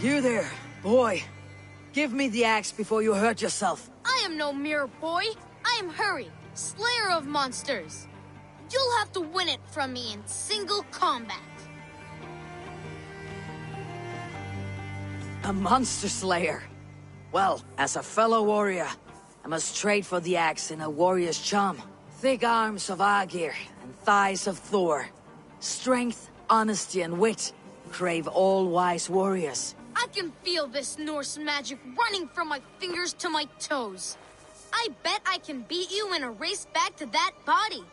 You there, boy. Give me the axe before you hurt yourself. I am no mere boy. I am Hurry, Slayer of Monsters. You'll have to win it from me in single combat. A monster slayer. Well, as a fellow warrior, I must trade for the axe in a warrior's charm. Thick arms of Agir and thighs of Thor. Strength, honesty, and wit crave all wise warriors. I can feel this Norse magic running from my fingers to my toes. I bet I can beat you in a race back to that body.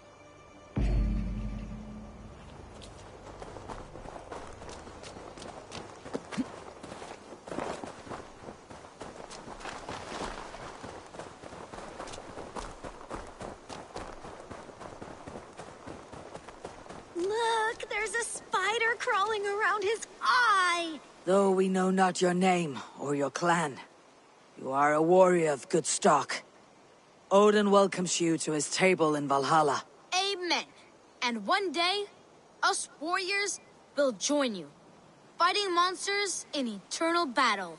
Look, there's a spider crawling around his eye! Though we know not your name or your clan, you are a warrior of good stock. Odin welcomes you to his table in Valhalla. Amen. And one day, us warriors will join you, fighting monsters in eternal battle.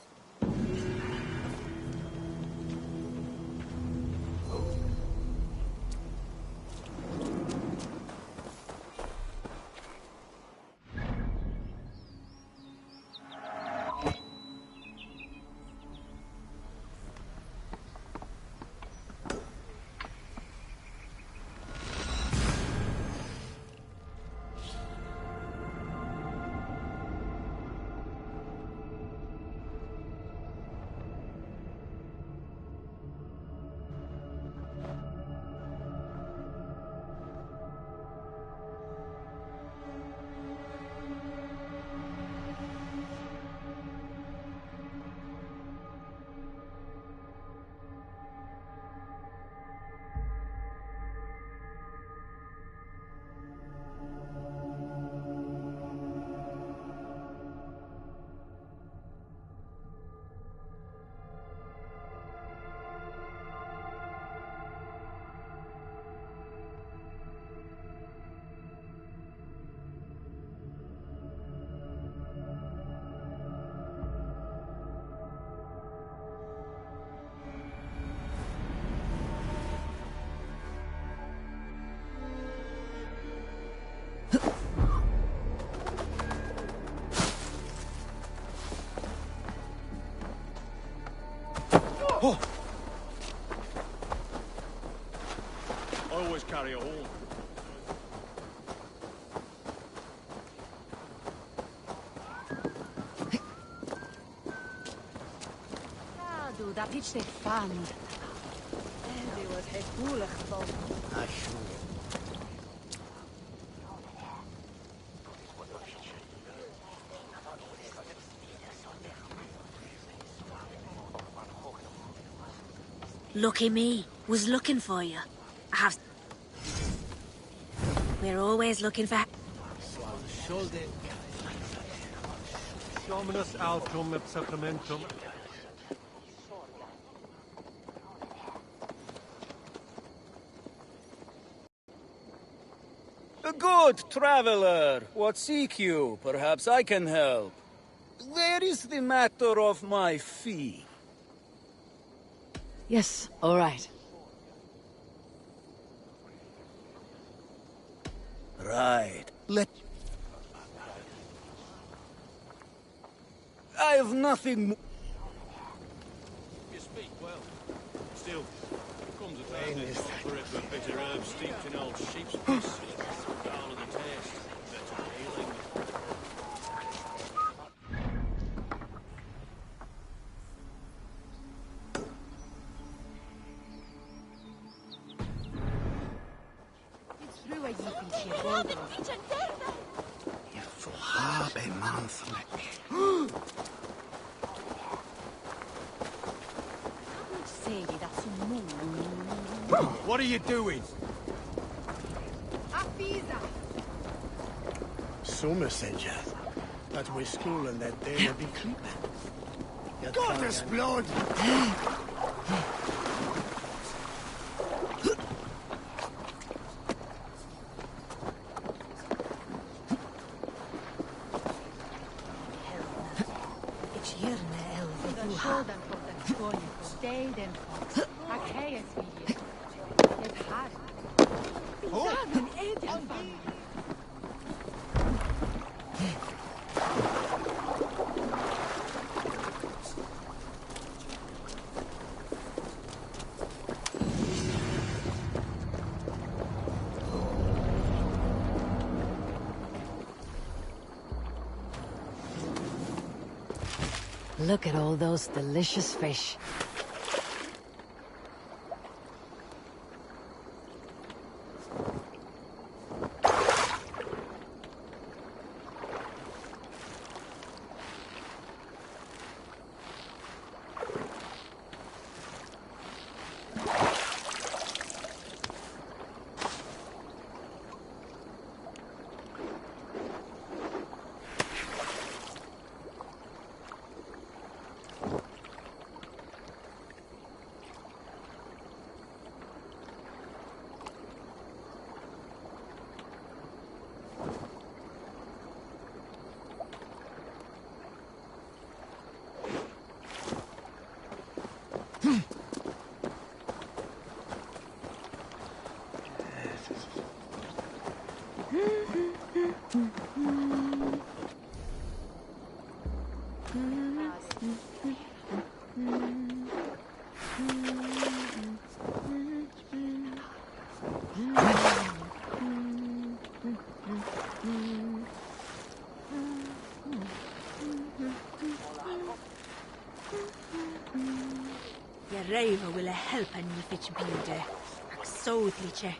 Oh. I always carry a horn. Du, da pitch dich fan. Det var helt boelig van. Lucky me. Was looking for you. I have... We're always looking for... Dominus autum et sacramentum. A good traveler. What seek you? Perhaps I can help. There is the matter of my fee. Yes, all right. Right. I have nothing more. You speak well. Still, there comes a time when it's not for it, but bitter herbs steeped in old sheep's piss. Dull of the taste. Better healing. What are you doing? Summer said you that my school and that day would be creeping. Goddess blood! It's you. den Fox. Achaeus wie det har. Sagen Edelfang. Look at all those delicious fish. Raiva will help a nifich bude. Ak soutliche.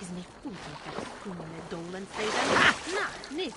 Is me footing that schoonle dolan say that. Na, nis.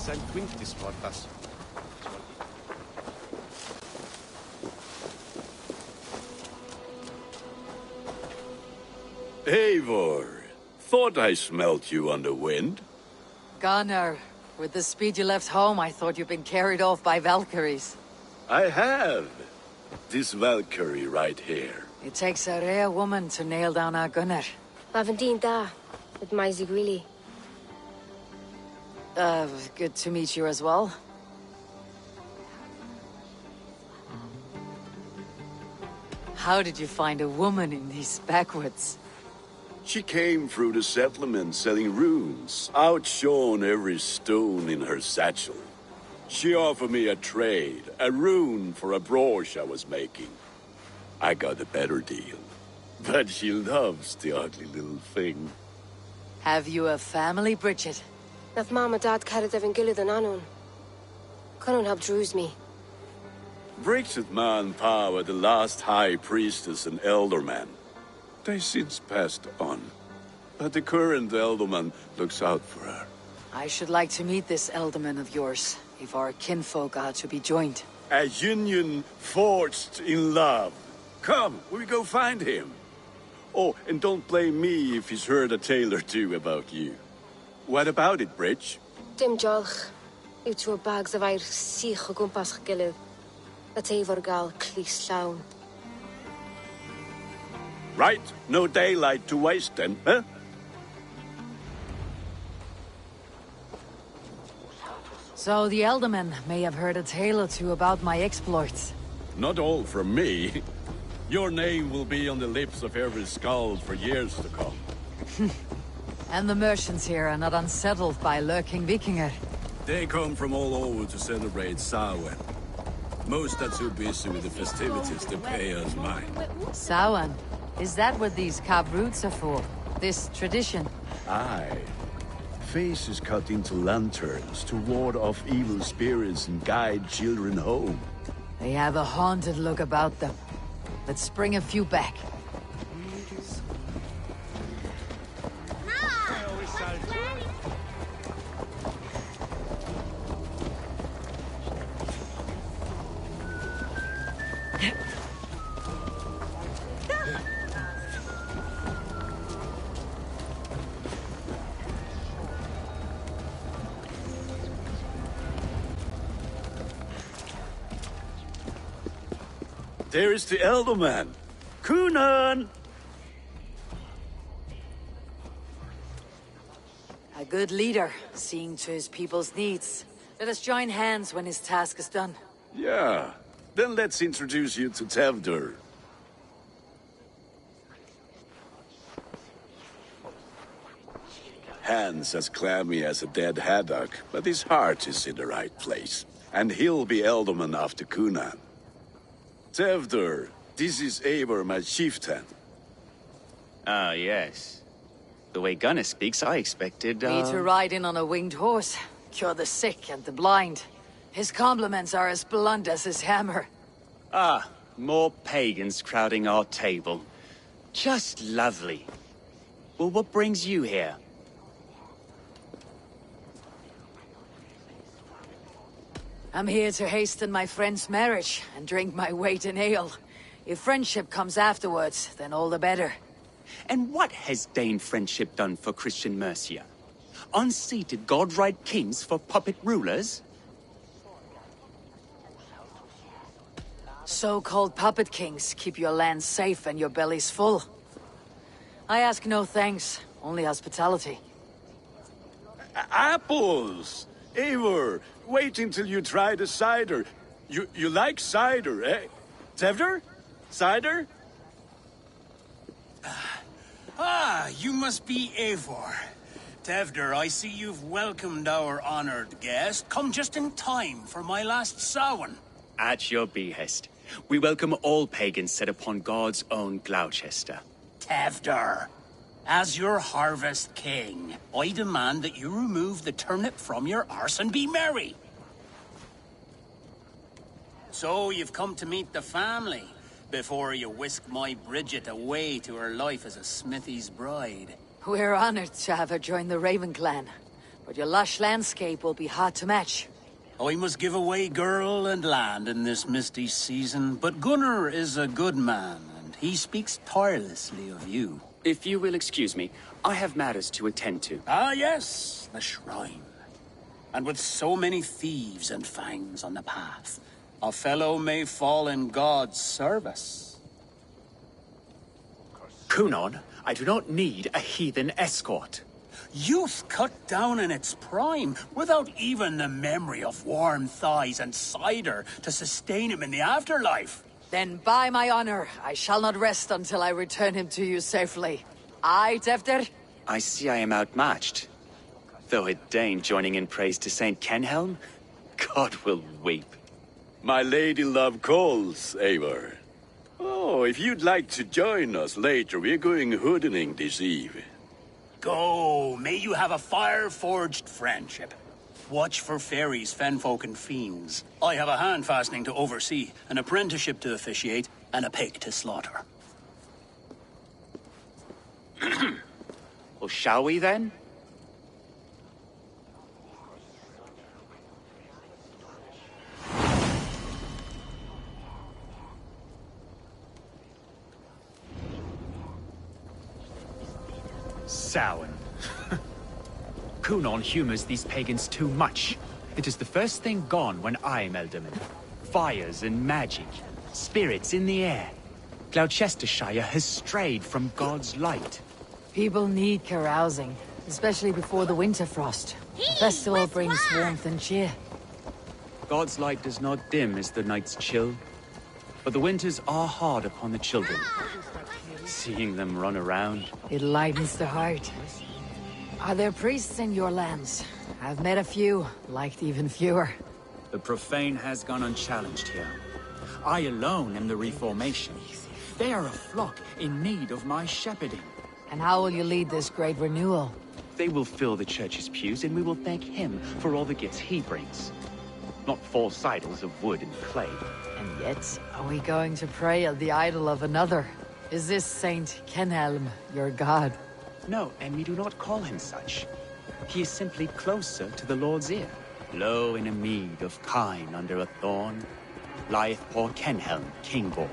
St. Quintus portas. Eivor, thought I smelt you on the wind. Gunnar, with the speed you left home, I thought you'd been carried off by Valkyries. I have. This Valkyrie right here. It takes a rare woman to nail down our Gunnar. Lavandine da, with Maisy Greeley. Good to meet you as well. How did you find a woman in these backwoods? She came through the settlement selling runes, outshone every stone in her satchel. She offered me a trade, a rune for a brooch I was making. I got a better deal. But she loves the ugly little thing. Have you a family, Bridget? Naf mama dad carried Evan Gillid and Anon. Couldn't help druise me. Bridget Man Pa were the last high priestess and elderman. They since passed on. But the current elderman looks out for her. I should like to meet this elderman of yours, if our kinfolk are to be joined. A union forged in love. Come, we go find him. Oh, and don't blame me if he's heard a tale or two about you. What about it, Bridge? Dim jolch. You two bags of air sich o gwmpas gilydd. That Eivor gal clis llawn. Right, no daylight to waste then, huh? So the elderman may have heard a tale or two about my exploits. Not all from me. Your name will be on the lips of every skald for years to come. And the merchants here are not unsettled by lurking Vikinger. They come from all over to celebrate Samhain. Most are too busy with the festivities to pay us mind. Samhain? Is that what these carved roots are for? This tradition? Aye. Faces cut into lanterns to ward off evil spirits and guide children home. They have a haunted look about them. Let's bring a few back. There is the elderman. Kunan! A good leader, seeing to his people's needs. Let us join hands when his task is done. Yeah. Then let's introduce you to Tevdur. Hands as clammy as a dead haddock, but his heart is in the right place. And he'll be elderman after Kunan. Tevdur, this is Eivor, my chieftain. Ah, yes. The way Gunnar speaks, I expected, Me to ride in on a winged horse, cure the sick and the blind. His compliments are as blunt as his hammer. Ah, more pagans crowding our table. Just lovely. Well, what brings you here? I'm here to hasten my friend's marriage and drink my weight in ale. If friendship comes afterwards, then all the better. And what has Dane friendship done for Christian Mercia? Unseated god-right kings for puppet rulers? So-called puppet kings keep your lands safe and your bellies full. I ask no thanks, only hospitality. Apples! Eivor, wait until you try the cider. You like cider, eh? Tevdur? Cider? Ah, you must be Eivor. Tevdur, I see you've welcomed our honored guest. Come just in time for my last Samhain. At your behest. We welcome all pagans set upon God's own Gloucester. Tevdur, as your harvest king, I demand that you remove the turnip from your arse and be merry. So you've come to meet the family before you whisk my Bridget away to her life as a smithy's bride. We're honored to have her join the Raven clan. but your lush landscape will be hard to match. I must give away girl and land in this misty season, but Gunnar is a good man, and he speaks tirelessly of you. If you will excuse me, I have matters to attend to. Ah, yes, the shrine. And with so many thieves and fangs on the path, a fellow may fall in God's service. Kunon, I do not need a heathen escort. Youth cut down in its prime, without even the memory of warm thighs and cider to sustain him in the afterlife. Then by my honor, I shall not rest until I return him to you safely. Aye, Tefter? I see I am outmatched. Though a Dane joining in praise to Saint Kenhelm, God will weep. My lady love calls, Eivor. Oh, if you'd like to join us later, we're going hoodening this eve. Go, may you have a fire-forged friendship. Watch for fairies, fenfolk, and fiends. I have a hand fastening to oversee, an apprenticeship to officiate, and a pig to slaughter. Well, shall we then? Samhain. Kunon humors these pagans too much. It is the first thing gone when I am Elderman. Fires and magic, spirits in the air. Gloucestershire has strayed from God's light. People need carousing, especially before the winter frost. The festival brings warmth and cheer. God's light does not dim as the nights chill, but the winters are hard upon the children. Seeing them run around, It lightens the heart. Are there priests in your lands? I've met a few, liked even fewer. the profane has gone unchallenged here. I alone am the reformation. They are a flock in need of my shepherding. And how will you lead this great renewal? They will fill the church's pews, and we will thank him for all the gifts he brings. Not false idols of wood and clay. And yet, are we going to pray at the idol of another? Is this Saint Kenhelm your god? No, and we do not call him such. He is simply closer to the Lord's ear. Low in a mead of kine under a thorn, lieth poor Kenhelm, Kingborn.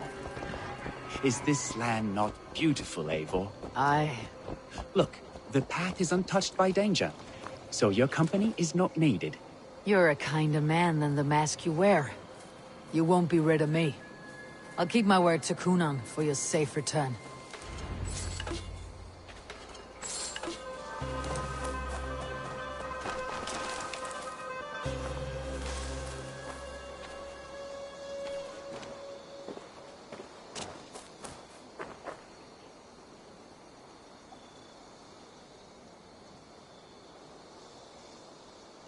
Is this land not beautiful, Eivor? Aye. Look, the path is untouched by danger, so your company is not needed. You're a kinder man than the mask you wear. You won't be rid of me. I'll keep my word to Kunon for your safe return.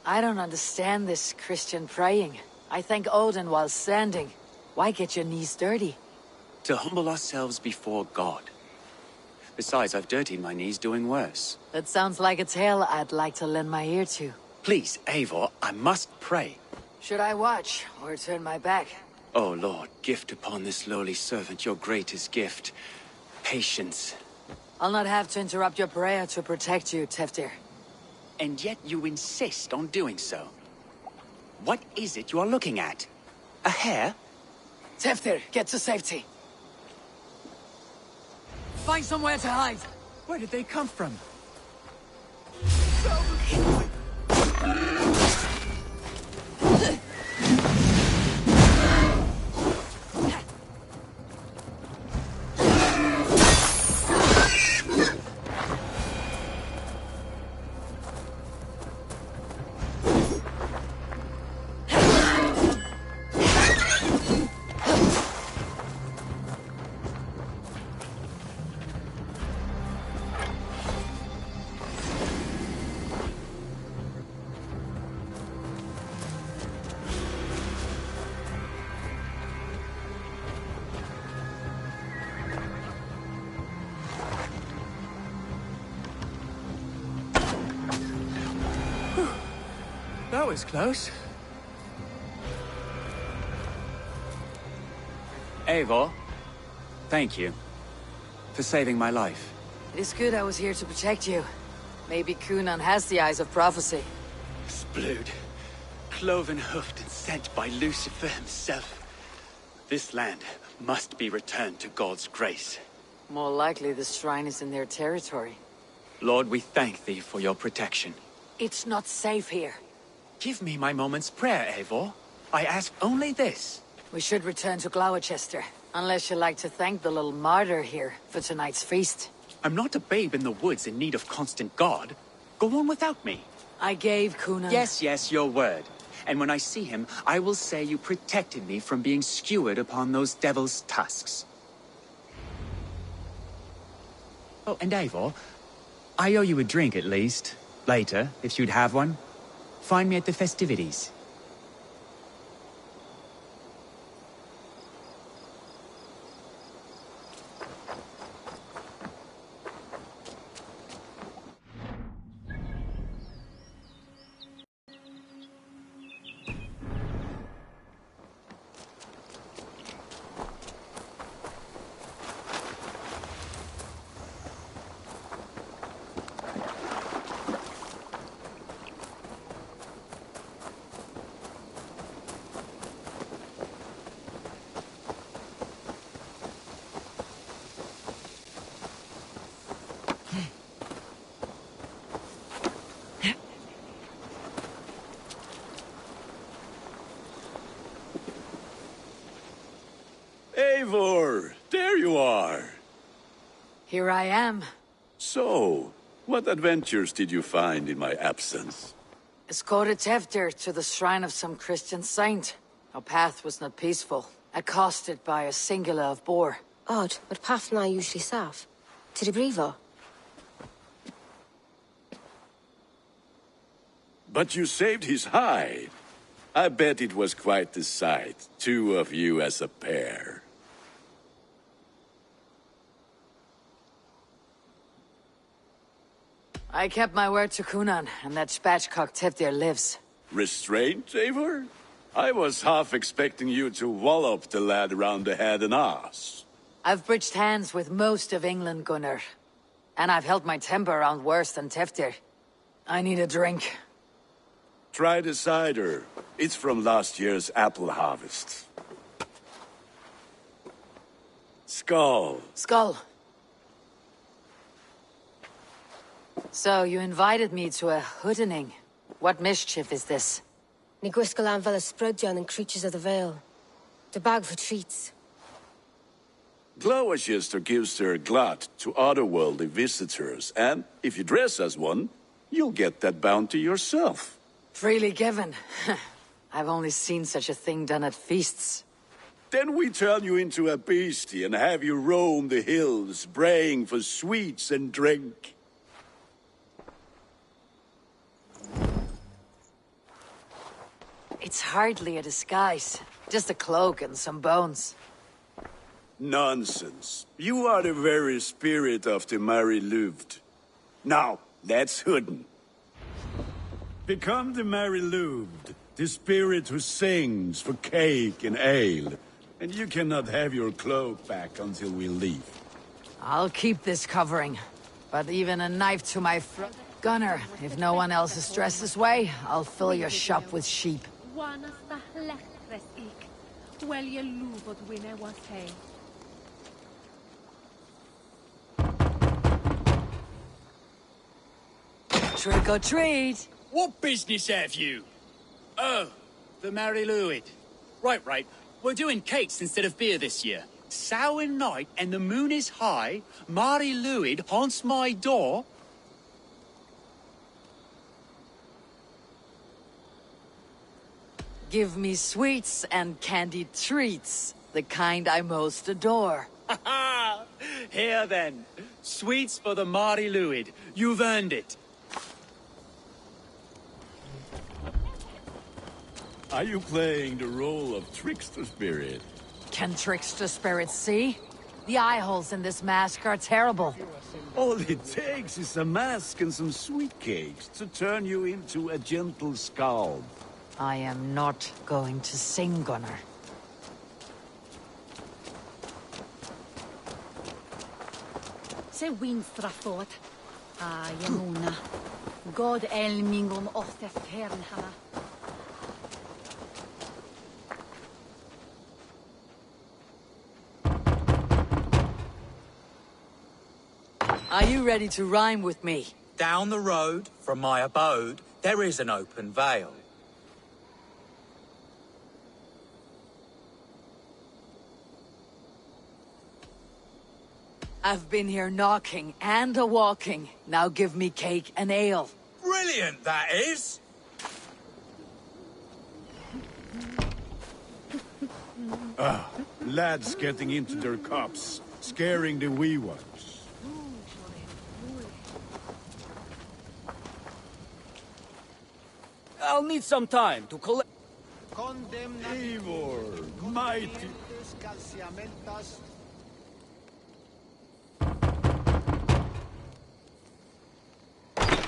I don't understand this Christian praying. I thank Odin while standing. Why get your knees dirty? To humble ourselves before God. Besides, I've dirtied my knees doing worse. That sounds like a tale I'd like to lend my ear to. Please, Eivor, I must pray. Should I watch, or turn my back? Oh Lord, gift upon this lowly servant your greatest gift. Patience. I'll not have to interrupt your prayer to protect you, Teftir. And yet you insist on doing so. What is it you are looking at? A hare? Teftir, get to safety. Find somewhere to hide. Where did they come from? That was close. Eivor, thank you for saving my life. It is good I was here to protect you. Maybe Cunan has the eyes of prophecy. Blood, cloven-hoofed and sent by Lucifer himself. This land must be returned to God's grace. More likely the shrine is in their territory. Lord, we thank thee for your protection. It's not safe here. Give me my moment's prayer, Eivor. I ask only this. We should return to Gloucester, unless you'd like to thank the little martyr here for tonight's feast. I'm not a babe in the woods in need of constant guard. Go on without me. I gave Cunan... Yes, your word. And when I see him, I will say you protected me from being skewered upon those devil's tusks. Oh, and Eivor, I owe you a drink at least. Later, if you'd have one. Find me at the festivities. Eivor, there you are. Here I am. So, what adventures did you find in my absence? Escorted Teftir to the shrine of some Christian saint. Our path was not peaceful, accosted by a singular of boar. Odd, but path and I usually serve. To the Brevo. But you saved his hide. I bet it was quite the sight, two of you as a pair. I kept my word to Cunan, and that spatchcock Teftir lives. Restraint, Eivor? I was half expecting you to wallop the lad around the head and ass. I've bridged hands with most of England, Gunnar. And I've held my temper around worse than Teftir. I need a drink. Try the cider. It's from last year's apple harvest. Skull. Skull. So, you invited me to a hoodening. What mischief is this? Ní gwisgo an fel ysbrydion and creatures of the Vale. The bag for treats. Gloucester gives their glut to otherworldly visitors, and if you dress as one, you'll get that bounty yourself. Freely given. I've only seen such a thing done at feasts. Then we turn you into a beastie and have you roam the hills, braying for sweets and drink. It's hardly a disguise. Just a cloak and some bones. Nonsense. You are the very spirit of the Mary Louved. Now, let's hooden. Become the Mary Louved, the spirit who sings for cake and ale. And you cannot have your cloak back until we leave. I'll keep this covering. But even a knife to my throat. Gunnar, if no one else is dressed this way, I'll fill your shop with sheep. Trick or treat! What business have you? Oh, the Mary Louid. Right. We're doing cakes instead of beer this year. Sour night and the moon is high. Mary Louid haunts my door. Give me sweets and candied treats, the kind I most adore. Ha ha! Here then, sweets for the Mary Louid. You've earned it. Are you playing the role of trickster spirit? Can trickster spirits see? The eye holes in this mask are terrible. All it takes is a mask and some sweet cakes to turn you into a gentle skald. I am not going to sing, Gunnar. Se win strafford. Ah, Yamuna. God elmingum ofte fernhama. Are you ready to rhyme with me? Down the road from my abode, there is an open vale. I've been here knocking and a-walking. Now give me cake and ale. Brilliant, that is! Lads getting into their cups, scaring the wee ones. I'll need some time to collect. Eivor, mighty.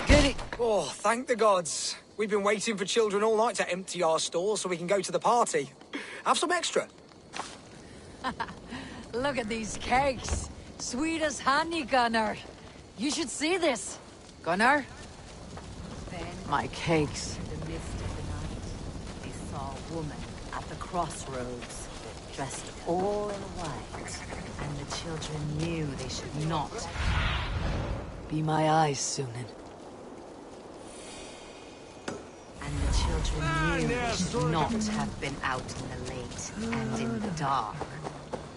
Get it! Oh, thank the gods. We've been waiting for children all night to empty our stores so we can go to the party. Have some extra. Look at these cakes. Sweet as honey, Gunnar. You should see this. Gunnar? My cakes. In the mist of the night, they saw a woman at the crossroads, dressed all in white, and the children knew they should not. Be my eyes, Sunan. And the children knew they should not have been out in the late and in the dark.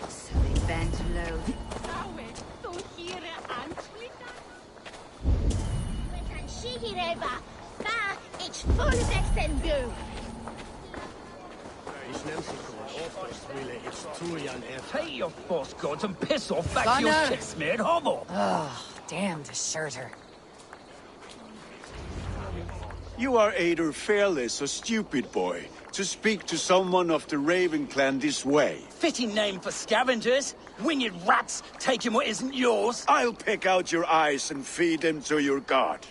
So they bent low. Take your false gods and piss off back to your Gunnar! shit-smeared hovel! Oh, damn deserter. You are either fearless or stupid, boy, to speak to someone of the Raven clan this way. Fitting name for scavengers. Winged rats taking what isn't yours. I'll pick out your eyes and feed them to your god.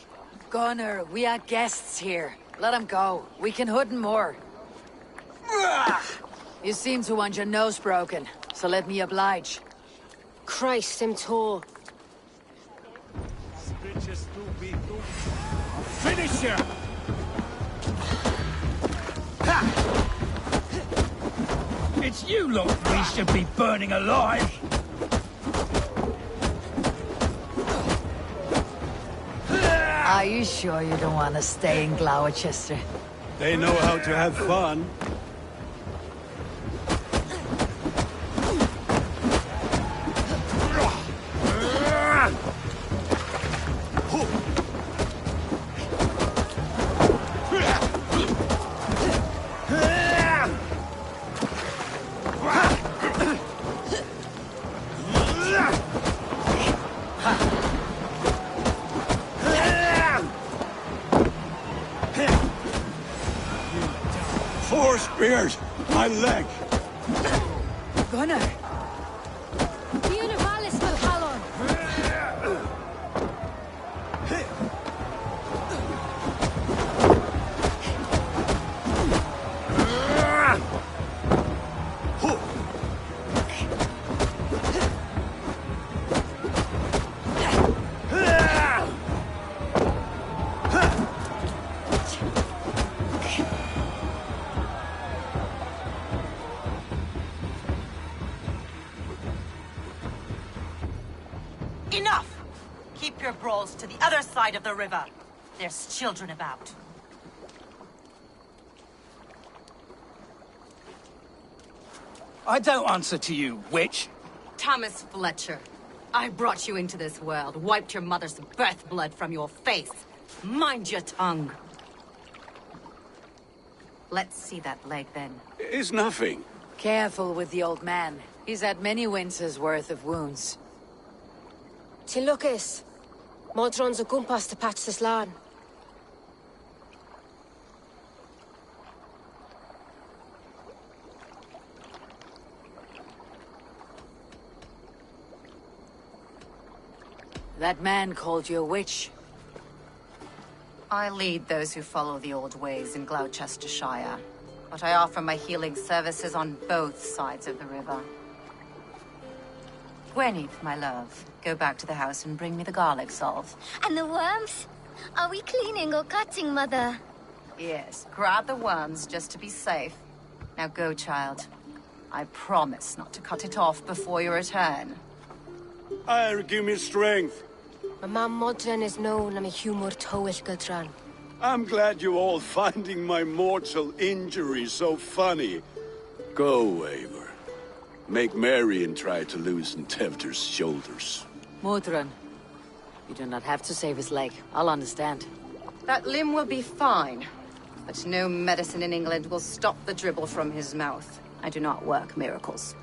Gunnar, we are guests here. Let him go. We can hood him more. You seem to want your nose broken, so let me oblige. Christ, him tall. Finish ya! It's you lot we should be burning alive. Are you sure you don't want to stay in Gloucester? They know how to have fun. Four spears! My leg! Gunnar! Univalis Valhalla. Enough! Keep your brawls to the other side of the river. There's children about. I don't answer to you, witch. Thomas Fletcher, I brought you into this world, wiped your mother's birth blood from your face. Mind your tongue. Let's see that leg, then. It's nothing. Careful with the old man. He's had many winters' worth of wounds. Tilukis. Modron's a gumpas to patch this land. That man called you a witch. I lead those who follow the old ways in Gloucestershire, but I offer my healing services on both sides of the river. Gwyneth, my love, go back to the house and bring me the garlic salve. And the worms? Are we cleaning or cutting, Mother? Yes, grab the worms just to be safe. Now go, child. I promise not to cut it off before you return. Give me strength. My mam modern is known am a humor tywyll gydran. I'm glad you all finding my mortal injury so funny. Go, Eivor. Make merry and try to loosen Tevder's shoulders. Modron, you do not have to save his leg. I'll understand. That limb will be fine, but no medicine in England will stop the dribble from his mouth. I do not work miracles.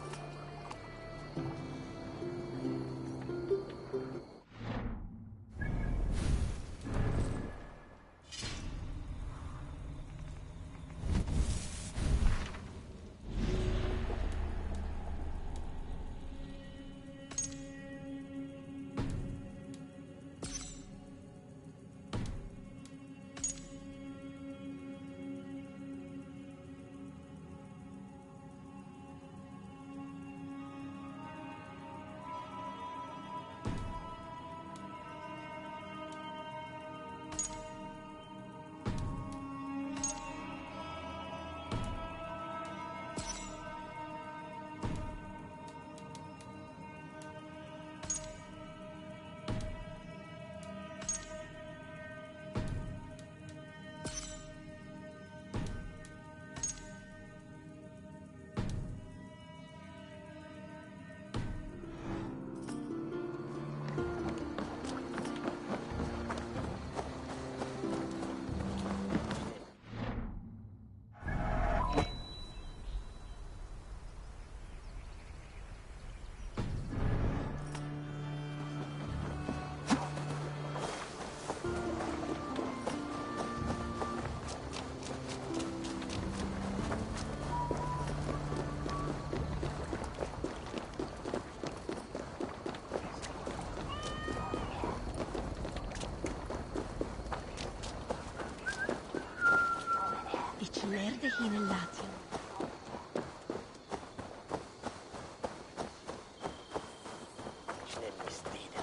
Lerde hin en laten.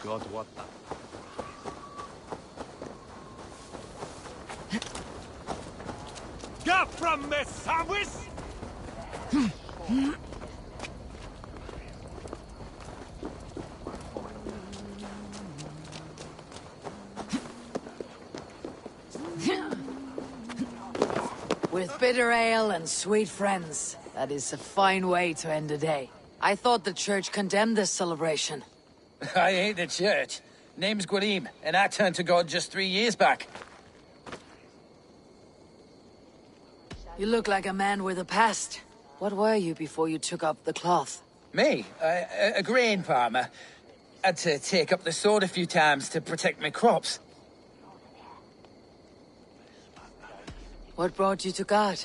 God, what the... Get from me, sandwich! With bitter ale and sweet friends. That is a fine way to end a day. I thought the church condemned this celebration. I hate the church. Name's Gwarim, and I turned to God just 3 years back. You look like a man with a past. What were you before you took up the cloth? Me? A grain farmer. Had to take up the sword a few times to protect my crops. What brought you to God?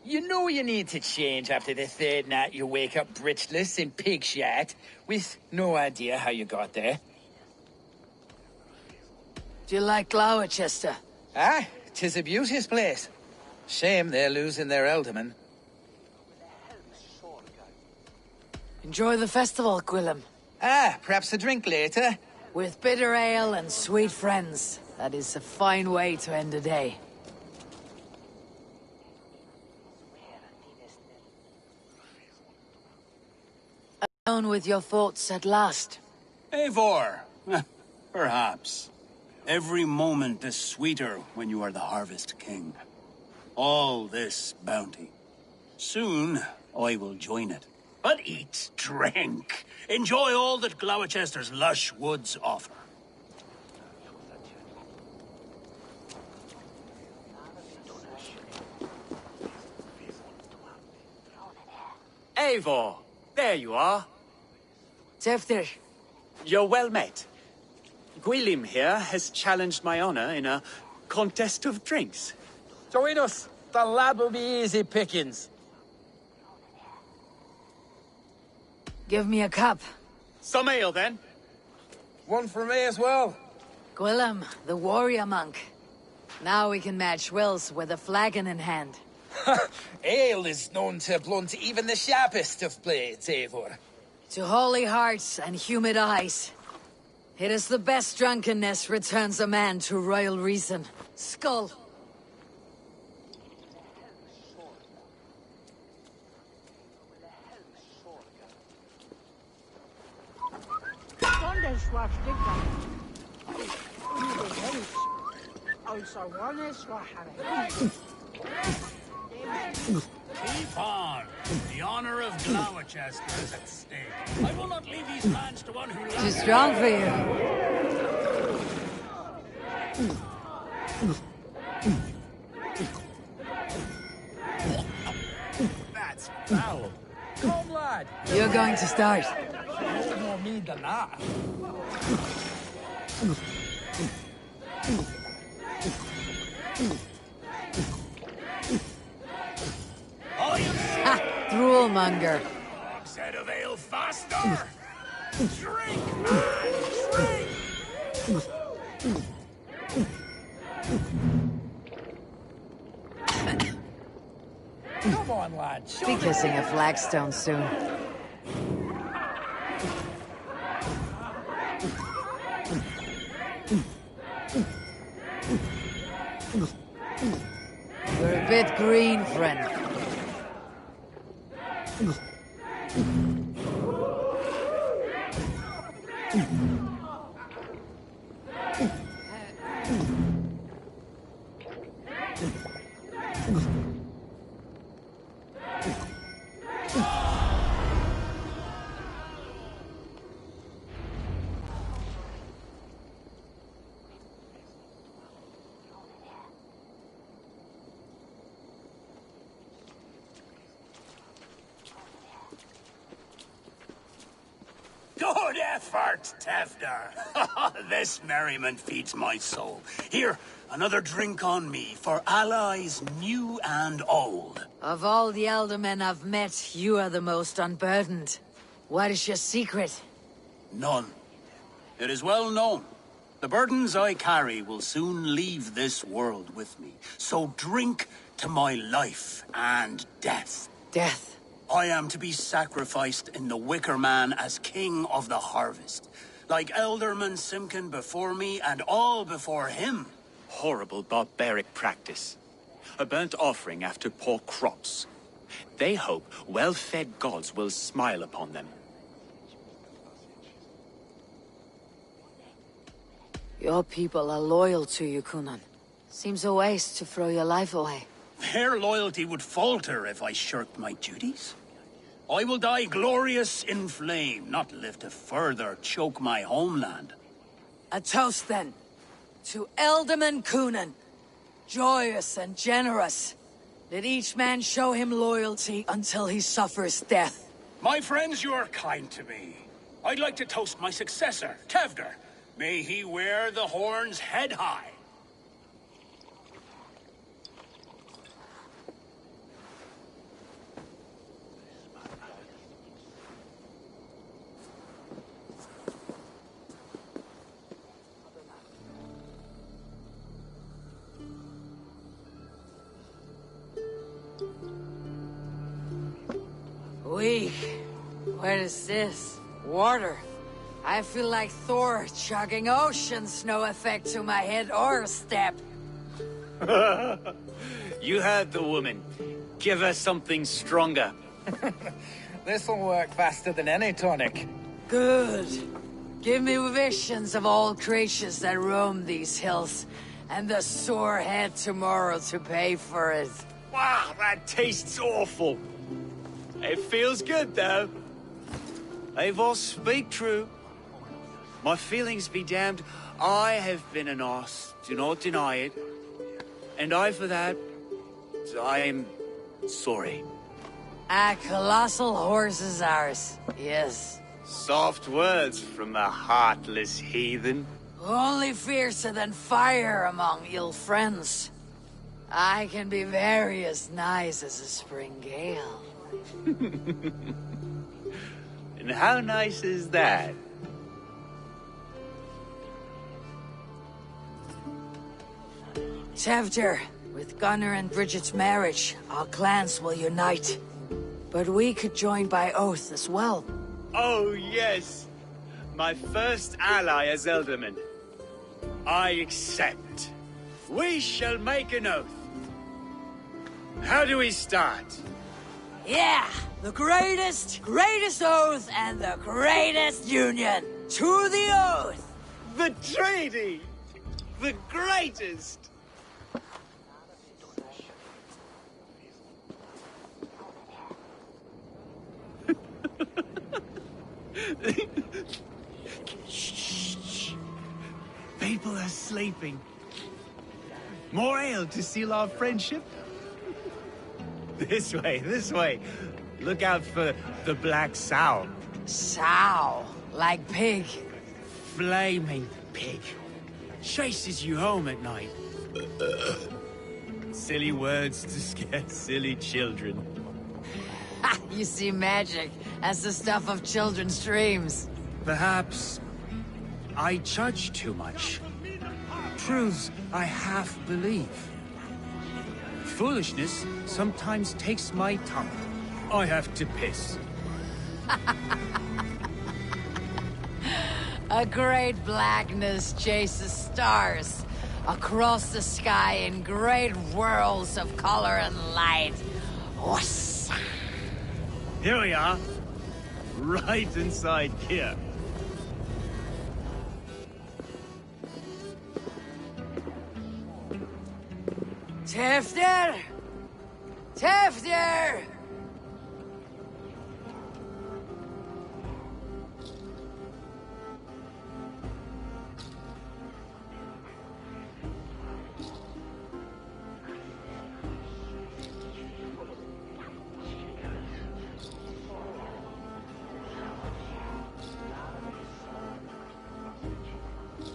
You know you need to change after the third night you wake up britchless in pig shat, with no idea how you got there. Do you like Gloucester? Ah, 'tis a beauteous place. Shame they're losing their elderman. Enjoy the festival, Gwillem. Ah, perhaps a drink later? With bitter ale and sweet friends. That is a fine way to end a day. Alone with your thoughts at last. Eivor, perhaps. Every moment is sweeter when you are the Harvest King. All this bounty. Soon, I will join it. But eat, drink, enjoy all that Gloucester's lush woods offer. Eivor, there you are. Tevder. You're well met. Gwilym here has challenged my honor in a contest of drinks. Join us. The lad will be easy pickings. Give me a cup. Some ale, then. One for me as well. Gwillem, the warrior monk. Now we can match wills with a flagon in hand. Ale is known to blunt even the sharpest of blades, Eivor. To holy hearts and humid eyes. It is the best drunkenness returns a man to royal reason. Skull. Keep on. The honor of Gloucester is at stake. I will not leave these lands to one who Too strong for you. That's foul. Come, lad. You're going to start. No more me than that. Ha! Droolmonger. Said of ale faster. Drink, man, drink. Come on, lad. Be kissing a flagstone soon. You're a bit green, friend. Good effort, Tevder. This merriment feeds my soul. Here, another drink on me for allies new and old. Of all the elder men I've met, you are the most unburdened. What is your secret? None. It is well known. The burdens I carry will soon leave this world with me. So drink to my life and death. Death? I am to be sacrificed in the Wicker Man as king of the harvest. Like Elderman Simkin before me and all before him. Horrible barbaric practice. A burnt offering after poor crops. They hope well-fed gods will smile upon them. Your people are loyal to you, Kunan. Seems a waste to throw your life away. Their loyalty would falter if I shirked my duties. I will die glorious in flame, not live to further choke my homeland. A toast, then. To Elderman Kunan. Joyous and generous. Let each man show him loyalty until he suffers death. My friends, you are kind to me. I'd like to toast my successor, Tevder. May he wear the horns head high. Weak. What is this? Water. I feel like Thor chugging oceans. No effect to my head or step. You heard the woman. Give her something stronger. This'll work faster than any tonic. Good. Give me visions of all creatures that roam these hills, and the sore head tomorrow to pay for it. Wow, that tastes awful. It feels good, though. Eivor, speak true. My feelings be damned. I have been an ass. Do not deny it. And I, for that, I am sorry. A colossal horse is ours. Yes. Soft words from a heartless heathen. Only fiercer than fire among ill friends. I can be very as nice as a spring gale. And how nice is that? Tevder, with Gunnar and Bridget's marriage, our clans will unite. But we could join by oath as well. Oh, yes. My first ally as Elderman. I accept. We shall make an oath. How do we start? Yeah, the greatest oath and the greatest union. To the oath! The treaty! The greatest! Shh. People are sleeping. More ale to seal our friendship? This way. Look out for the black sow. Sow, like pig. Flaming pig. Chases you home at night. Silly words to scare silly children. You see magic. That's the stuff of children's dreams. Perhaps I judge too much. Truths I half believe. Foolishness sometimes takes my tongue. I have to piss. A great blackness chases stars across the sky in great whirls of color and light. Whoosh. Here we are. Right inside here. Tefter! Tefter!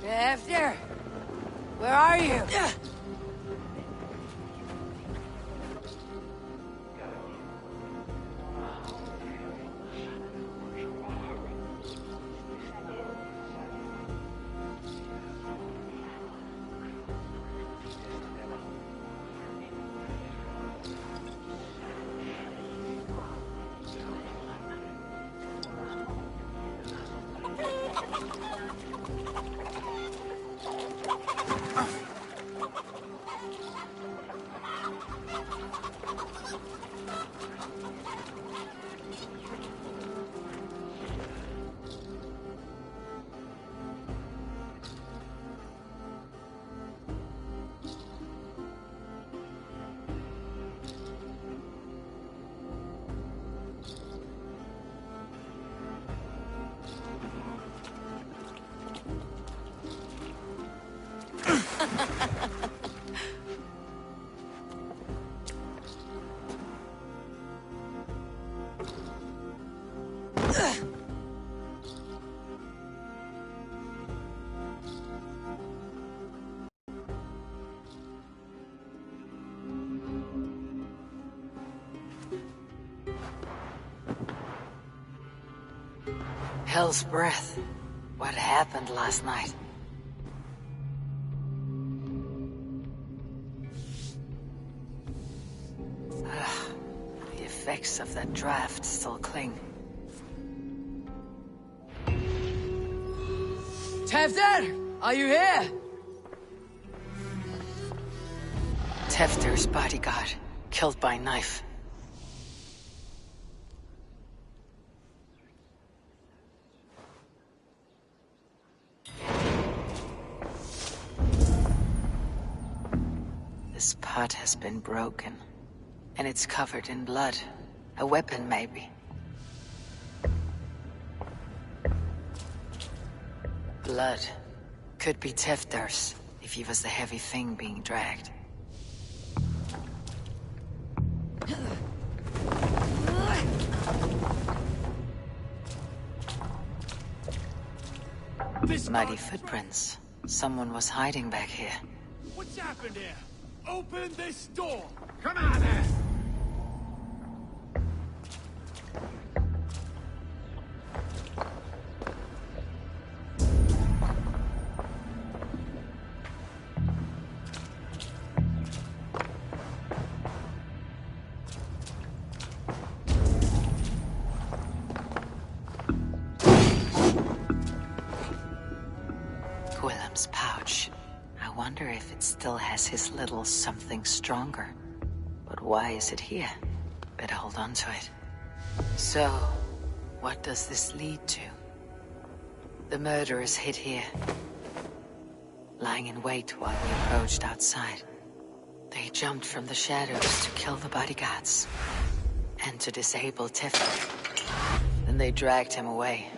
Tefter! Where are you? Hell's breath. What happened last night? The effects of that draft still cling. Tefter! Are you here? Tefter's bodyguard, killed by knife. This pot has been broken, and it's covered in blood. A weapon, maybe. Blood. Could be Tefter's, if he was the heavy thing being dragged. Muddy footprints. Someone was hiding back here. What's happened here? Open this door! Come on there! wonder if it still has his little something stronger. But why is it here? Better hold on to it. So, what does this lead to? The murderers hid here, lying in wait while we approached outside. They jumped from the shadows to kill the bodyguards and to disable Teferi. Then they dragged him away.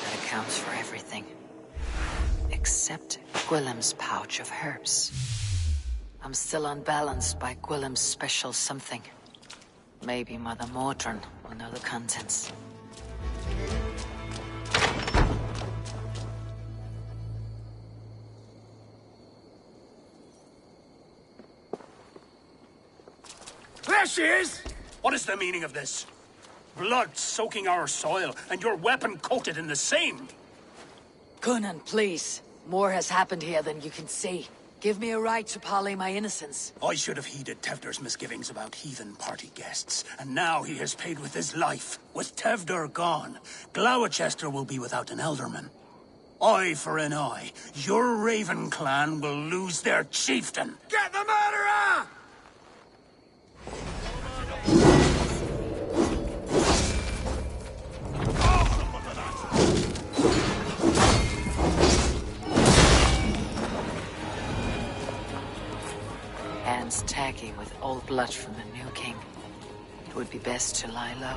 That accounts for everything. Except Gwillem's pouch of herbs. I'm still unbalanced by Gwillem's special something. Maybe Mother Mordrin will know the contents. There she is! What is the meaning of this? Blood soaking our soil, and your weapon coated in the same! Conan, please. More has happened here than you can see. Give me a right to parley my innocence. I should have heeded Tevder's misgivings about heathen party guests, and now he has paid with his life. With Tevder gone, Gloucester will be without an elderman. Eye for an eye. Your Raven clan will lose their chieftain. Get the murderer! Hands tacky with old blood from the new king. It would be best to lie low.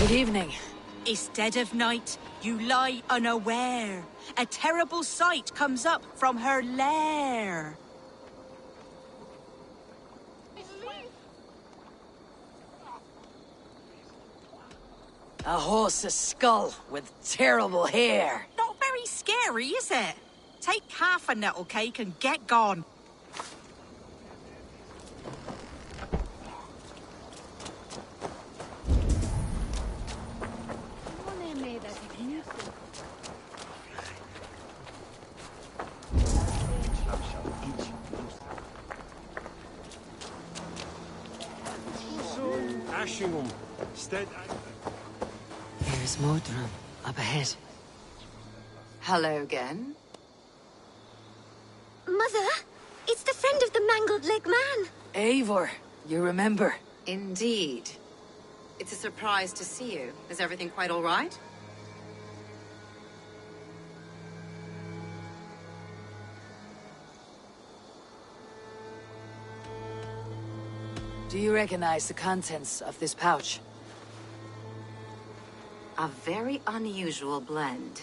Good evening. Instead of night, you lie unaware. A terrible sight comes up from her lair. A horse's skull with terrible hair. Not very scary, is it? Take half a nettle cake and get gone. There's Mordrin up ahead. Hello again. Mother, it's the friend of the mangled leg man. Eivor, you remember? Indeed. It's a surprise to see you. Is everything quite all right? Do you recognize the contents of this pouch? A very unusual blend.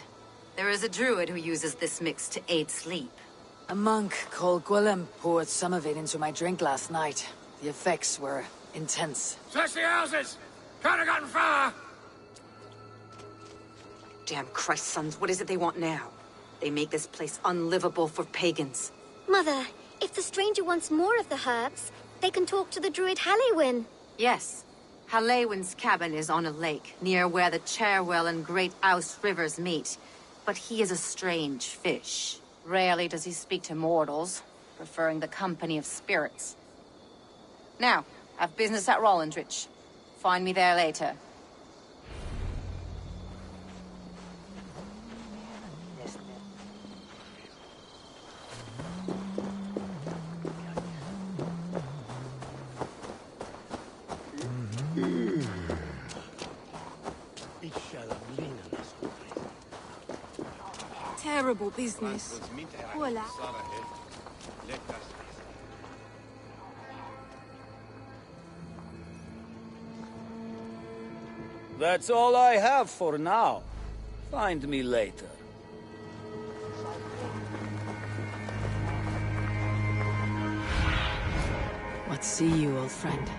There is a druid who uses this mix to aid sleep. A monk called Gwillem poured some of it into my drink last night. The effects were intense. Search the houses! Can't have gotten far! Damn Christ, sons, what is it they want now? They make this place unlivable for pagans. Mother, if the stranger wants more of the herbs, they can talk to the druid Halewyn. Yes. Halewyn's cabin is on a lake, near where the Cherwell and Great Ouse rivers meet. But he is a strange fish. Rarely does he speak to mortals, preferring the company of spirits. Now, I've business at Rollindrich. Find me there later. terrible business. Voilà. That's all I have for now. Find me later. What see you, old friend?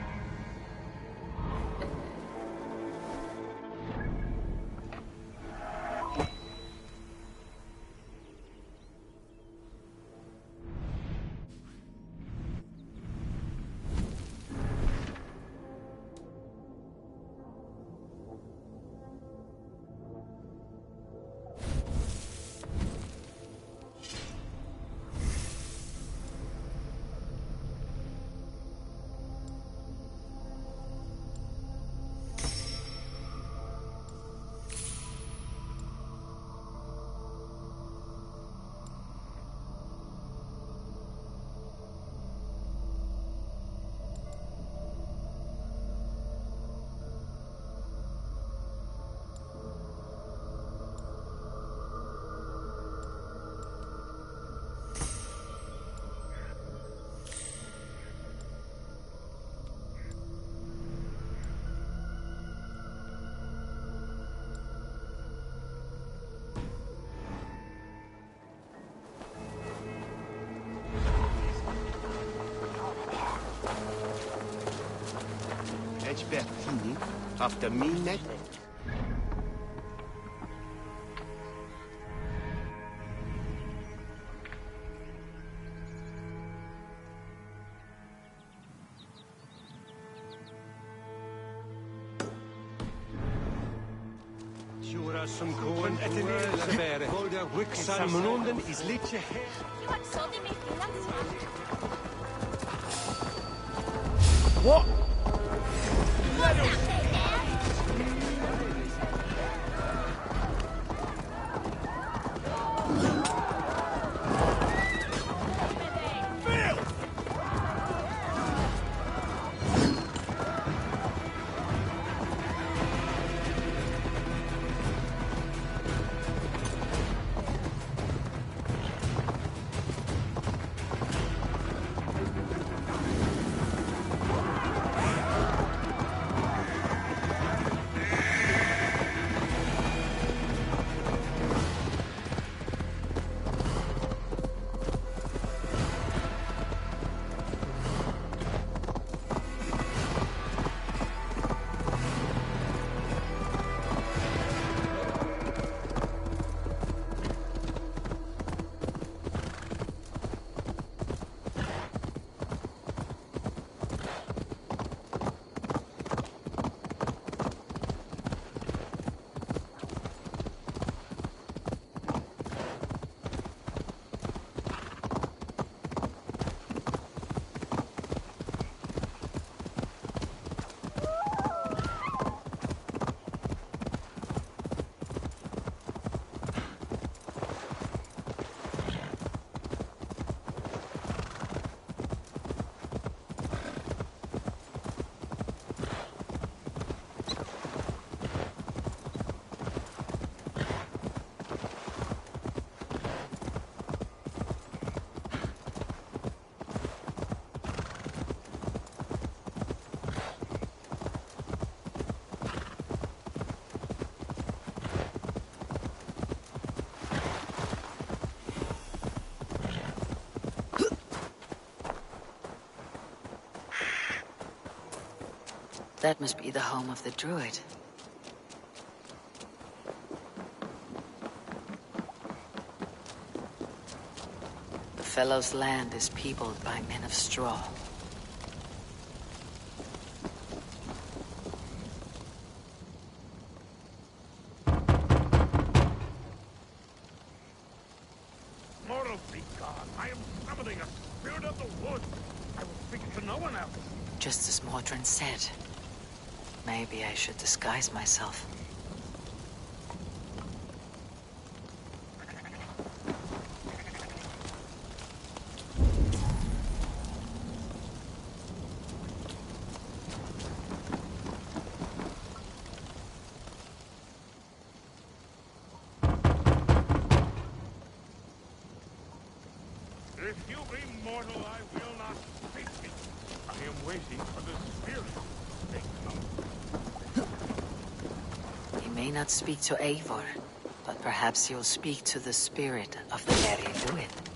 Bertini after me net. Jura som koen etter bäre. Golda wicksar munden is litje her. What? That must be the home of the druid. The fellow's land is peopled by men of straw. Mortal be gone. I am summoning a spirit of the woods. I will speak to no one else. Just as Mordrin said. Maybe I should disguise myself. If you be mortal, I will not speak to you. I am waiting for the spirit. They come. He may not speak to Eivor, but perhaps he'll speak to the spirit of the Mary Luid.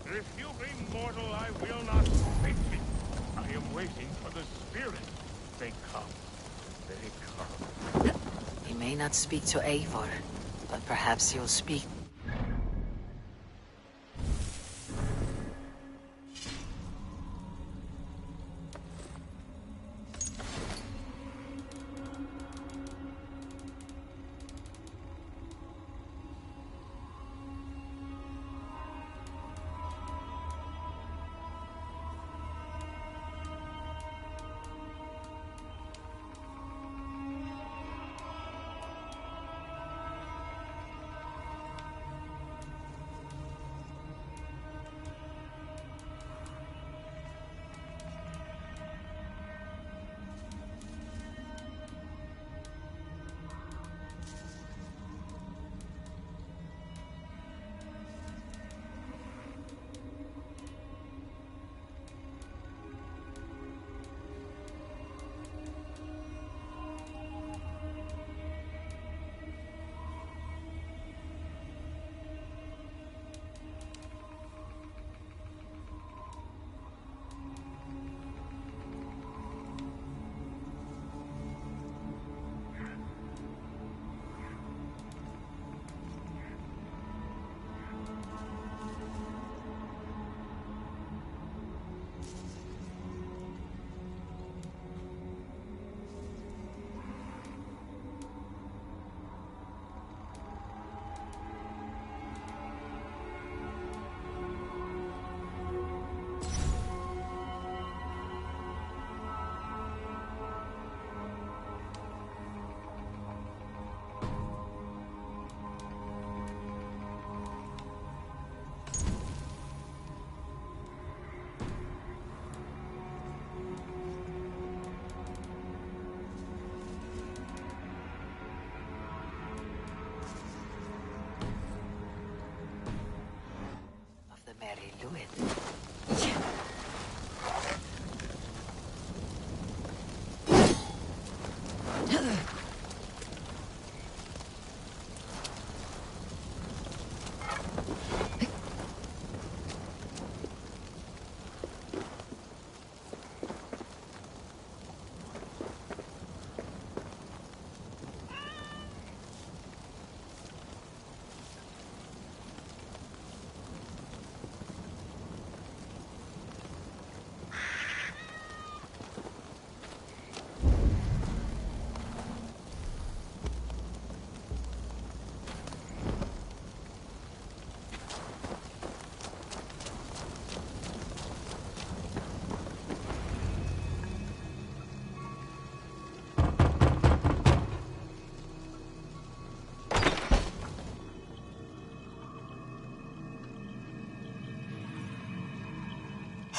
If you be mortal, I will not speak to you. I am waiting for the spirit. They come. They come. He may not speak to Eivor, but perhaps he'll speak. Mary Luid.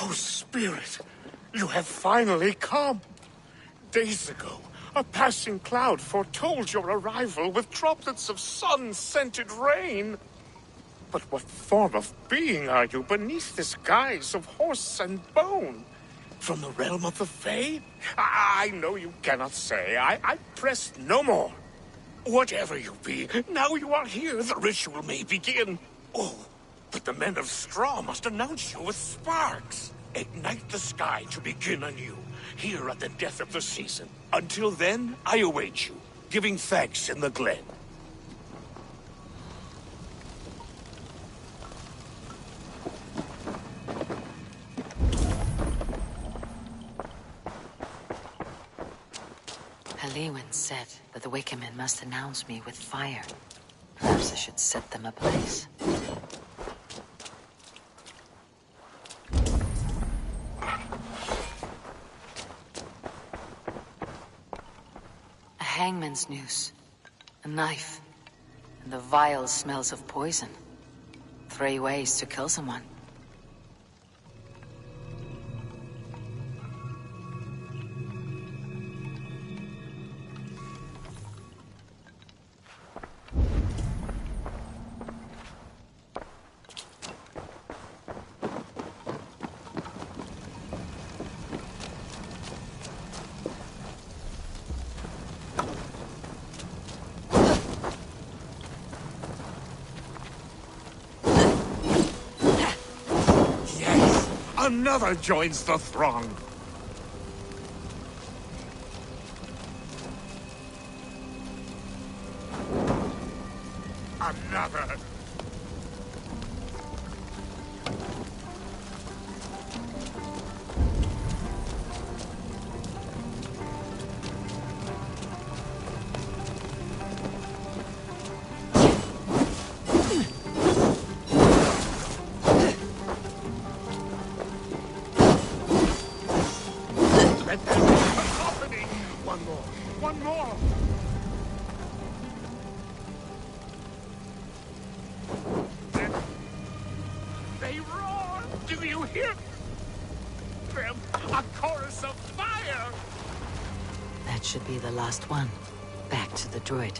Oh, Spirit, you have finally come. Days ago, a passing cloud foretold your arrival with droplets of sun-scented rain. But what form of being are you beneath this guise of horse and bone? From the realm of the Fae? I know you cannot say. I press no more. Whatever you be, now you are here, the ritual may begin. Oh, but the men of straw must announce you with sparks. Ignite the sky to begin anew, here at the death of the season. Until then, I await you, giving thanks in the glen. Halewin said that the Wickermen must announce me with fire. Perhaps I should set them ablaze. A hangman's noose, a knife, and the vile smells of poison. 3 ways to kill someone. Another joins the throng. Another. One more! They roar! Do you hear them? A chorus of fire! That should be the last one. Back to the druid.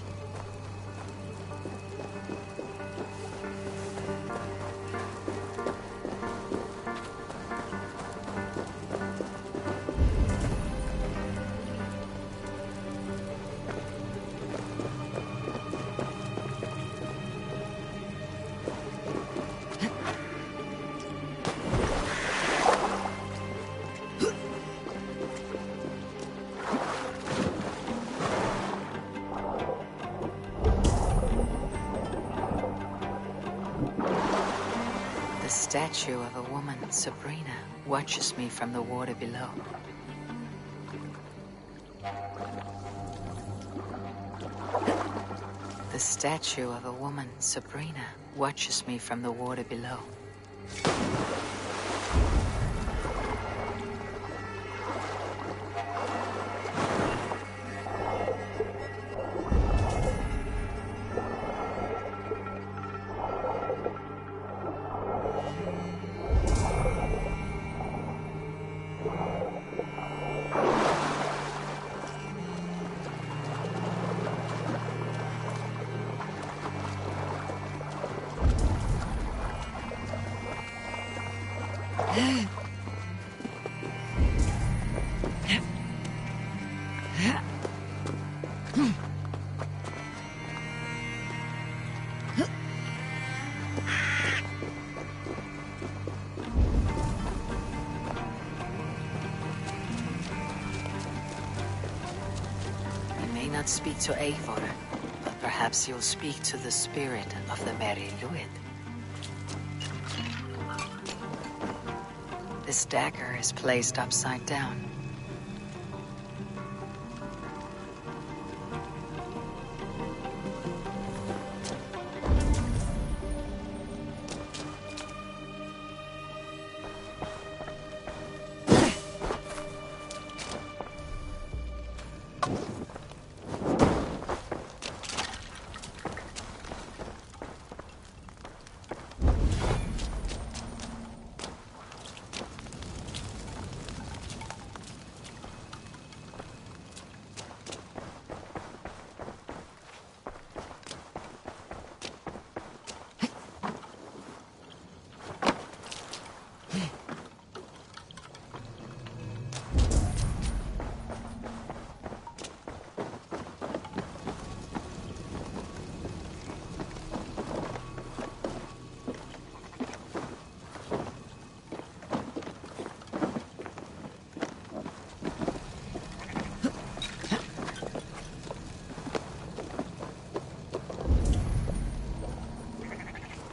The statue of a woman, Sabrina, watches me from the water below. The statue of a woman, Sabrina, watches me from the water below. Speak to Eivor, but perhaps you'll speak to the spirit of the Mary Luid. This dagger is placed upside down.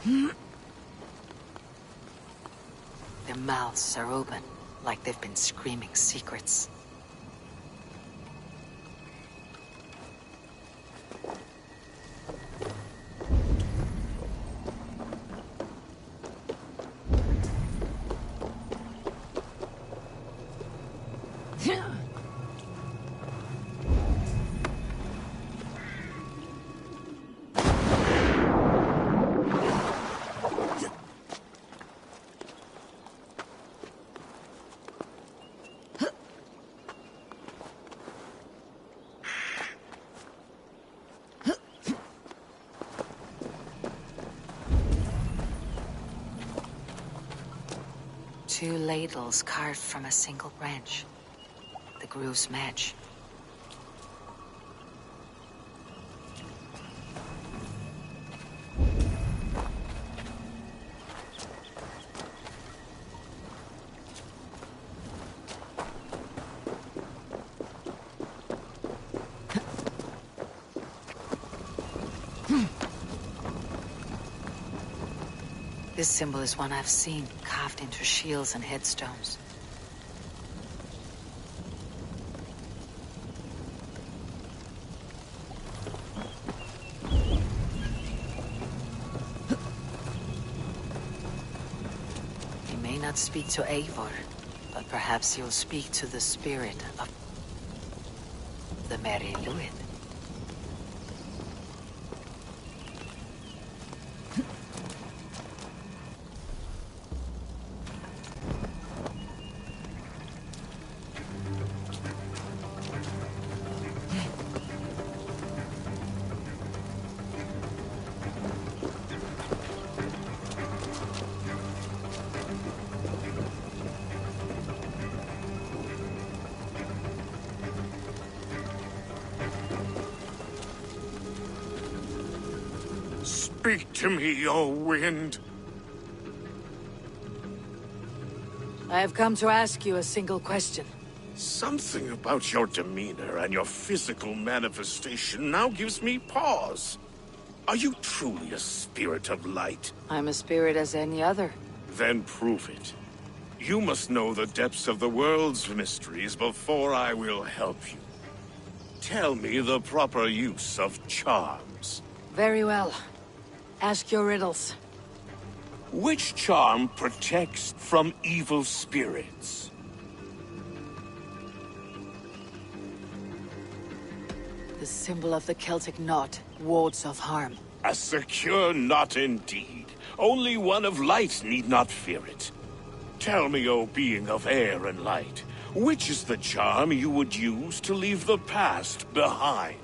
Their mouths are open, like they've been screaming secrets. Two ladles carved from a single branch. The grooves match. This symbol is one I've seen, carved into shields and headstones. He may not speak to Eivor, but perhaps he'll speak to the spirit of the Mary Luid. Speak to me, O wind. I have come to ask you a single question. Something about your demeanor and your physical manifestation now gives me pause. Are you truly a spirit of light? I'm a spirit as any other. Then prove it. You must know the depths of the world's mysteries before I will help you. Tell me the proper use of charms. Very well. Ask your riddles. Which charm protects from evil spirits? The symbol of the Celtic knot wards off harm. A secure knot indeed. Only one of light need not fear it. Tell me, O being of air and light, which is the charm you would use to leave the past behind?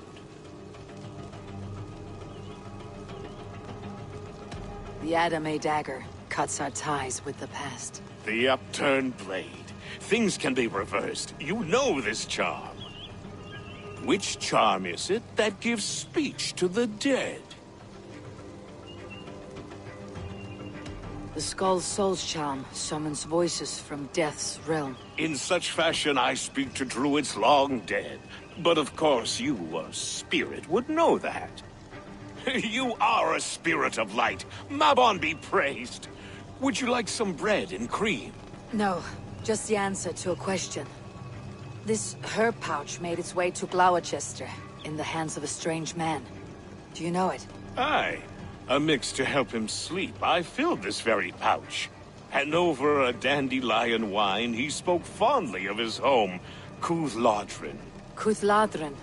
The Adame dagger cuts our ties with the past. The upturned blade. Things can be reversed. You know this charm. Which charm is it that gives speech to the dead? The Skull's Soul's charm summons voices from Death's realm. In such fashion I speak to druids long dead. But of course you, a spirit, would know that. You are a spirit of light. Mabon be praised. Would you like some bread and cream? No, just the answer to a question. This herb pouch made its way to Gloucester in the hands of a strange man. Do you know it? Aye. A mix to help him sleep. I filled this very pouch. And over a dandelion wine, he spoke fondly of his home, Cuthladrin. Cuthladrin.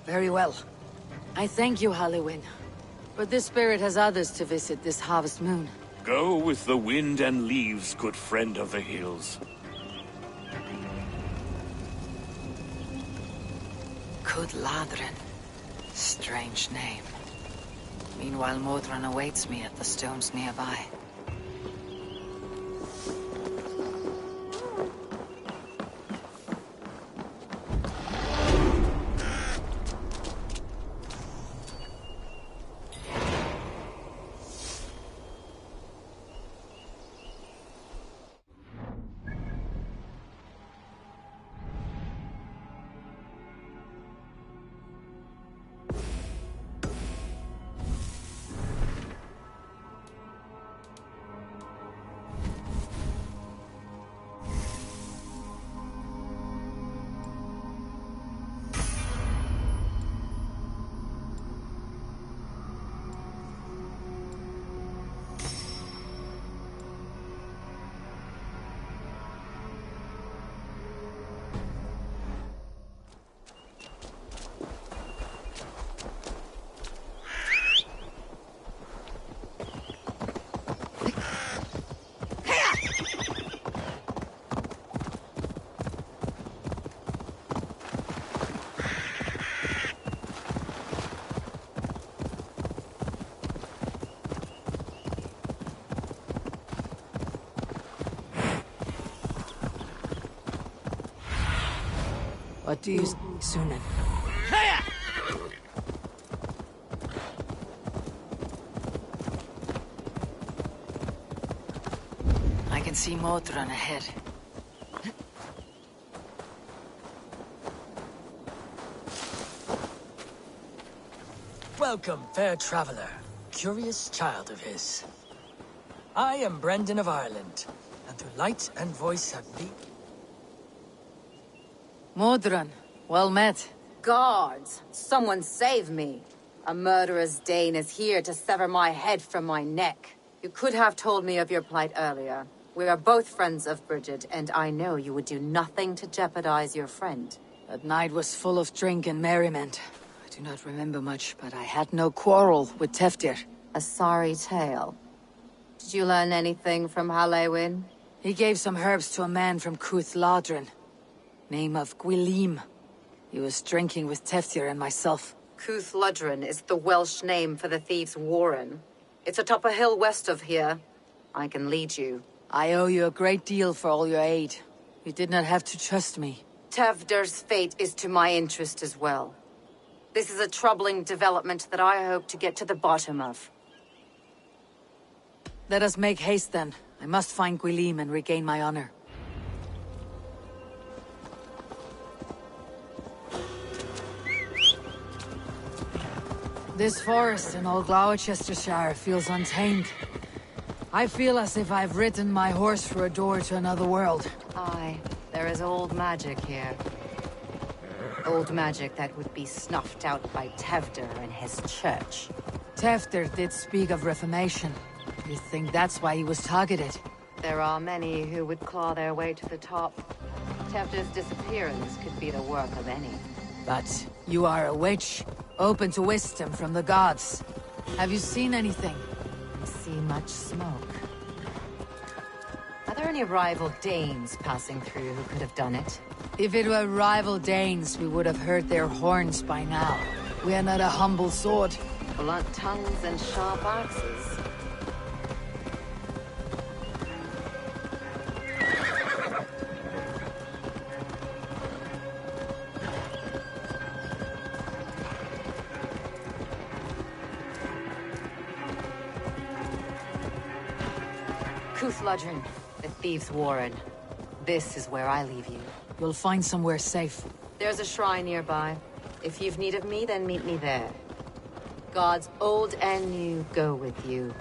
Very well. I thank you, Halliwyn. But this spirit has others to visit this harvest moon. Go with the wind and leaves, good friend of the hills. Cuthladrin. Strange name. Meanwhile, Modron awaits me at the stones nearby. What do you say, Sunan? I can see Modron ahead. Welcome, fair traveler, curious child of his. I am Brendan of Ireland, and through light and voice have thee. Modron, well met. Guards, someone save me. A murderous Dane is here to sever my head from my neck. You could have told me of your plight earlier. We are both friends of Bridget, and I know you would do nothing to jeopardize your friend. That night was full of drink and merriment. I do not remember much, but I had no quarrel with Teftir. A sorry tale. Did you learn anything from Halewin? He gave some herbs to a man from Cuth Ladrin. Name of Gwilim. He was drinking with Teftir and myself. Cuth Ladrin is the Welsh name for the thieves' warren. It's atop a hill west of here. I can lead you. I owe you a great deal for all your aid. You did not have to trust me. Tevdir's fate is to my interest as well. This is a troubling development that I hope to get to the bottom of. Let us make haste then. I must find Gwilim and regain my honor. This forest in Old Gloucestershire feels untamed. I feel as if I've ridden my horse through a door to another world. Aye, there is old magic here. Old magic that would be snuffed out by Tevdir and his church. Teftir did speak of reformation. You think that's why he was targeted? There are many who would claw their way to the top. Tevdir's disappearance could be the work of any. But you are a witch, open to wisdom from the gods. Have you seen anything? I see much smoke. Are there any rival Danes passing through who could have done it? If it were rival Danes, we would have heard their horns by now. We are not a humble sword. Blunt tongues and sharp axes. Cuth Ladrin, the thieves' warren. This is where I leave you. You'll find somewhere safe. There's a shrine nearby. If you've need of me, then meet me there. Gods old and new go with you.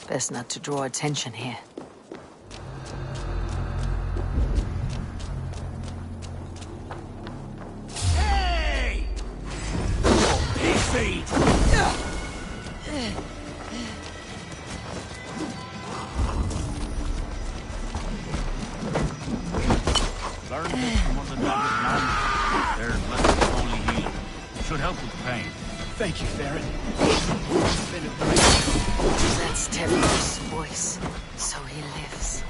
Best not to draw attention here. Hey! Big feet! Learn this from one of the dogged nuns. Their blessed holy healing. Should help with pain. Thank you, Theron. That's Tevdir's voice. So he lives.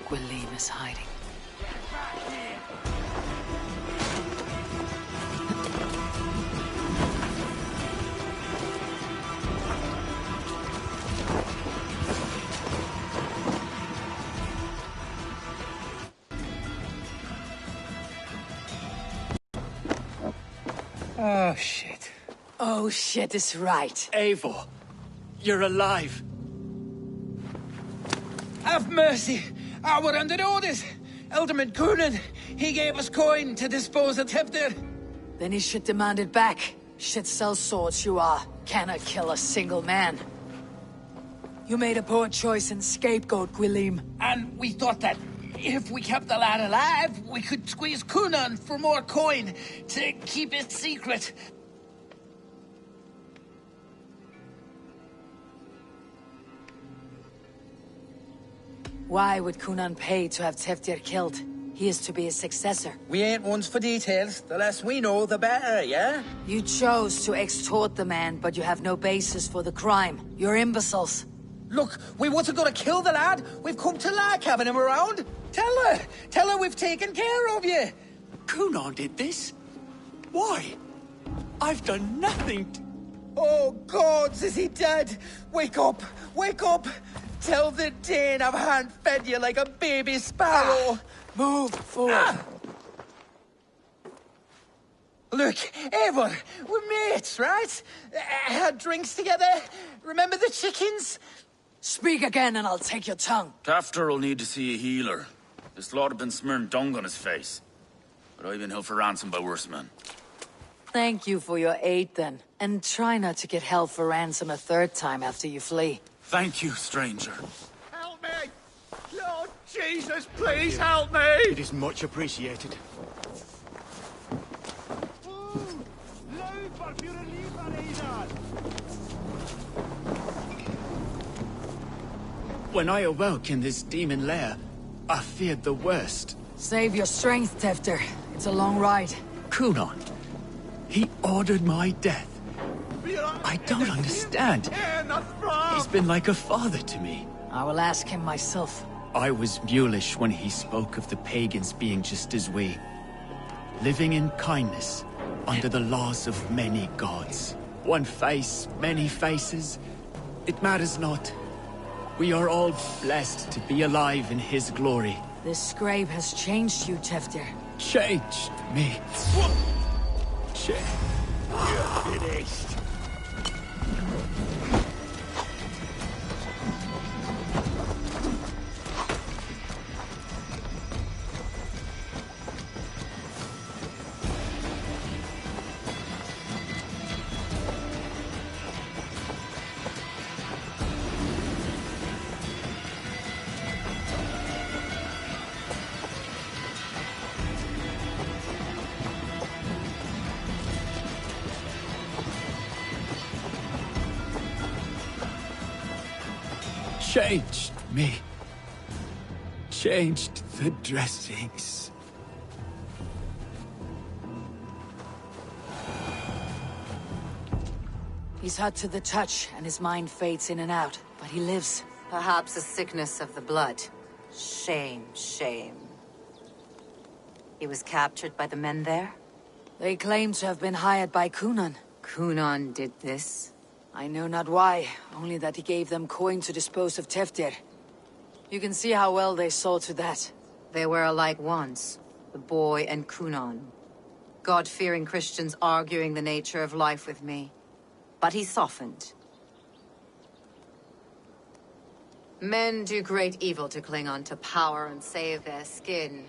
Gwilym is hiding. Oh, shit. Oh, shit is right. Eivor, you're alive. Have mercy! We're under orders! Alderman Coonan, he gave us coin to dispose of Tefter. Then he should demand it back. Shit sell swords you are. Cannot kill a single man. You made a poor choice in scapegoat, Gwilym. And we thought that if we kept the lad alive, we could squeeze Coonan for more coin to keep it secret. Why would Coonan pay to have Teftir killed? He is to be his successor. We ain't ones for details. The less we know, the better, yeah? You chose to extort the man, but you have no basis for the crime. You're imbeciles. Look, we wasn't gonna kill the lad. We've come to like having him around. Tell her we've taken care of you. Coonan did this? Why? I've done nothing to... Oh, gods, is he dead? Wake up! Wake up! Tell the Dane I've hand-fed you like a baby sparrow! Move forward! Look, Eivor, we're mates, right? Had drinks together. Remember the chickens? Speak again and I'll take your tongue. Tafter will need to see a healer. This lord have been smearing dung on his face. But I've been held for ransom by worse men. Thank you for your aid, then. And try not to get held for ransom a third time after you flee. Thank you, stranger. Help me! Lord Jesus, please help me! It is much appreciated. When I awoke in this demon lair, I feared the worst. Save your strength, Tefter. It's a long ride. Coonan, he ordered my death. I don't understand. He's been like a father to me. I will ask him myself. I was mulish when he spoke of the pagans being just as we. Living in kindness, under the laws of many gods. One face, many faces. It matters not. We are all blessed to be alive in his glory. This scrape has changed you, Tefter. Changed me. You're finished. Changed me. Changed the dressings. He's hot to the touch, and his mind fades in and out, but he lives. Perhaps a sickness of the blood. Shame, shame. He was captured by the men there? They claim to have been hired by Coonan. Coonan did this? I know not why, only that he gave them coin to dispose of Teftir. You can see how well they saw to that. They were alike once, the boy and Coonan. God-fearing Christians arguing the nature of life with me. But he softened. Men do great evil to cling on to power and save their skin.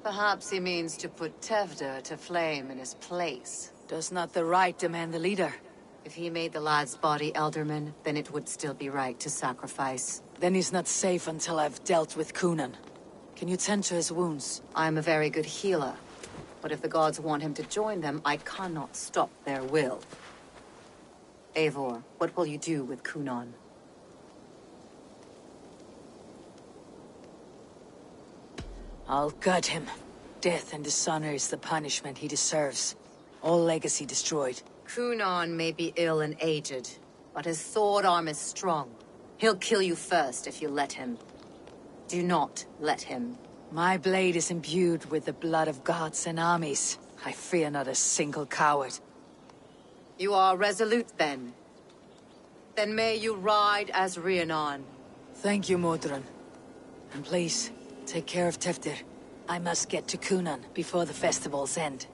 Perhaps he means to put Tevder to flame in his place. Does not the right demand the leader? If he made the lad's body Elderman, then it would still be right to sacrifice. Then he's not safe until I've dealt with Coonan. Can you tend to his wounds? I'm a very good healer. But if the gods want him to join them, I cannot stop their will. Eivor, what will you do with Coonan? I'll gut him. Death and dishonor is the punishment he deserves. All legacy destroyed. Coonan may be ill and aged, but his sword arm is strong. He'll kill you first if you let him. Do not let him. My blade is imbued with the blood of gods and armies. I fear not a single coward. You are resolute, then. Then may you ride as Rhiannon. Thank you, Modron. And please, take care of Teftir. I must get to Cunan before the festival's end.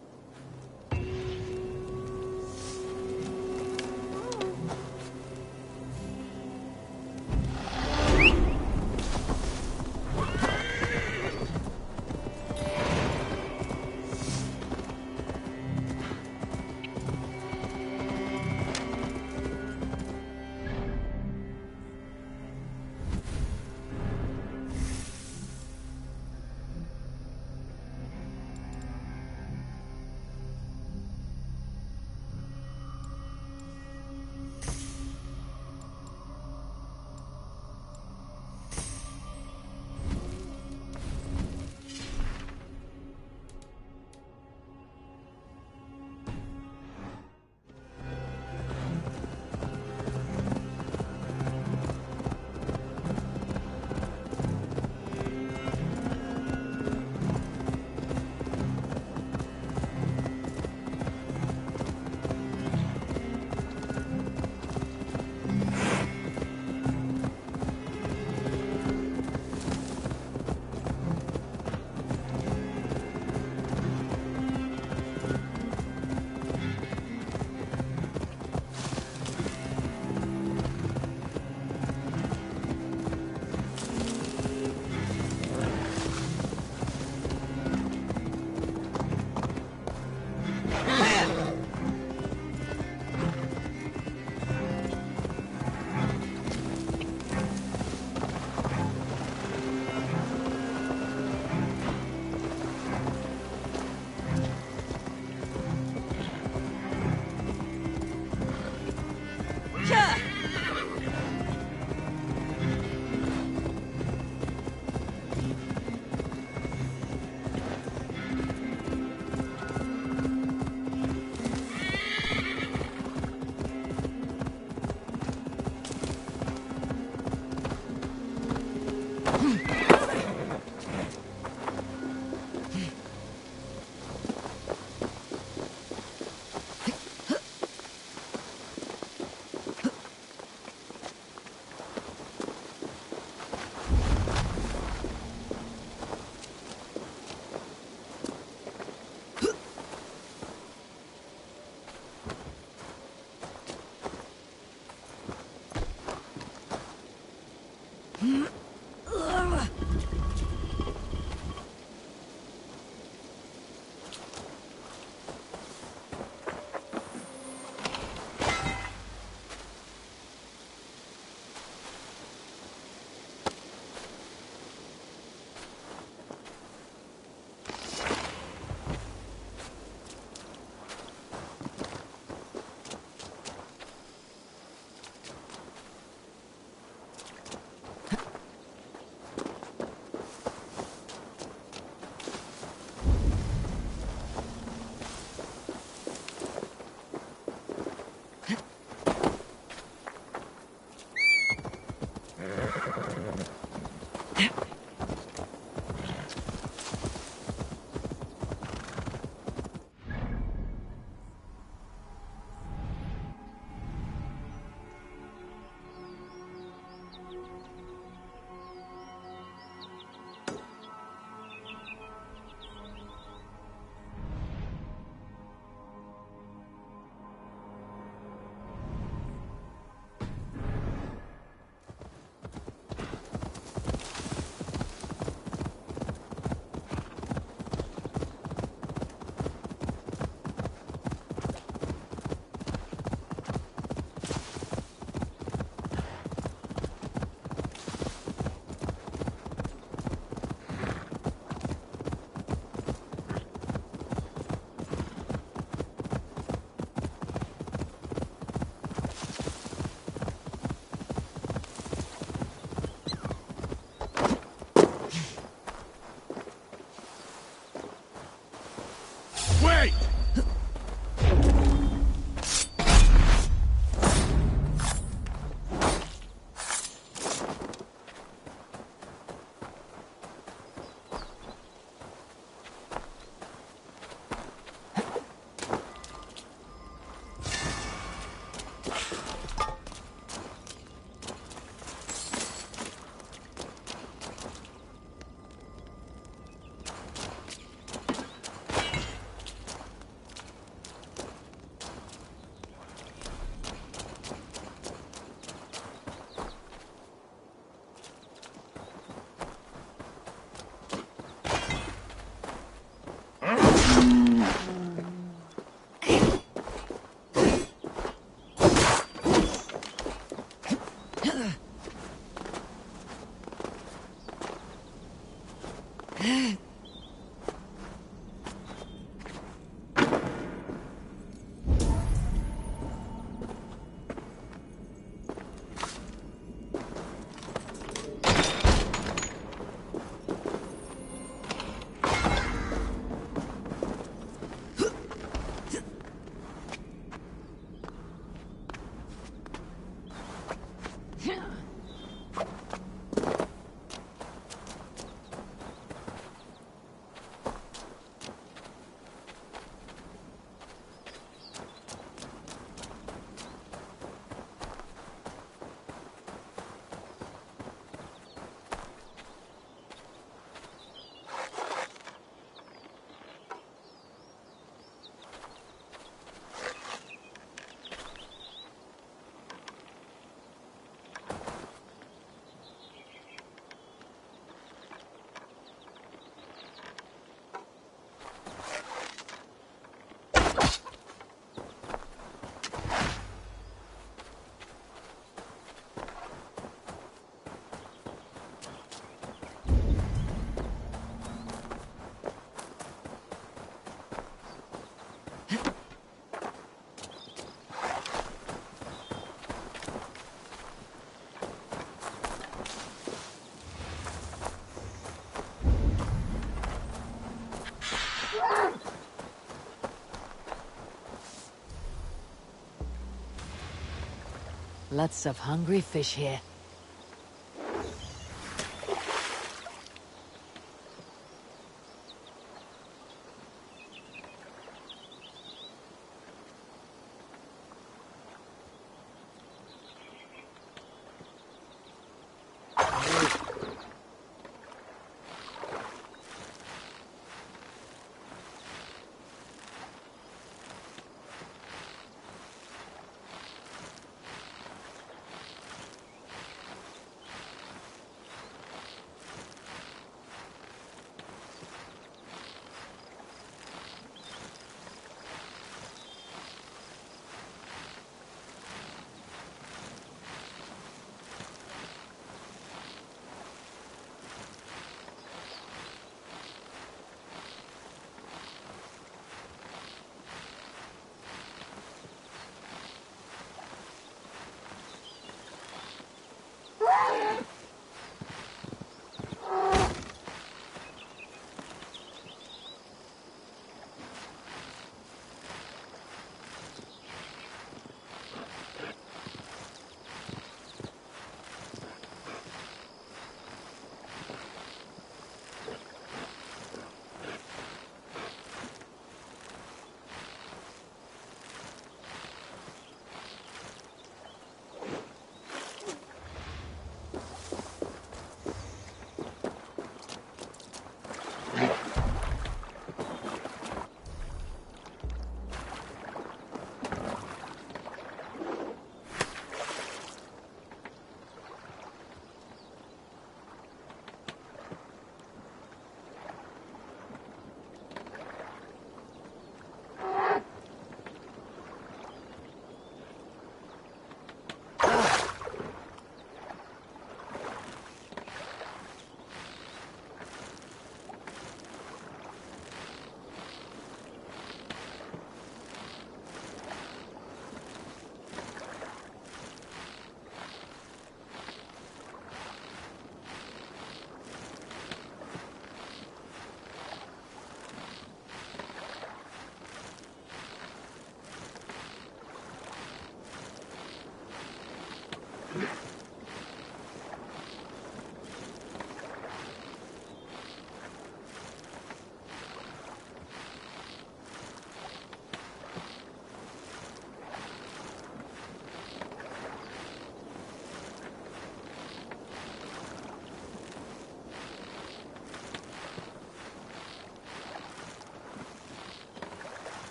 Lots of hungry fish here.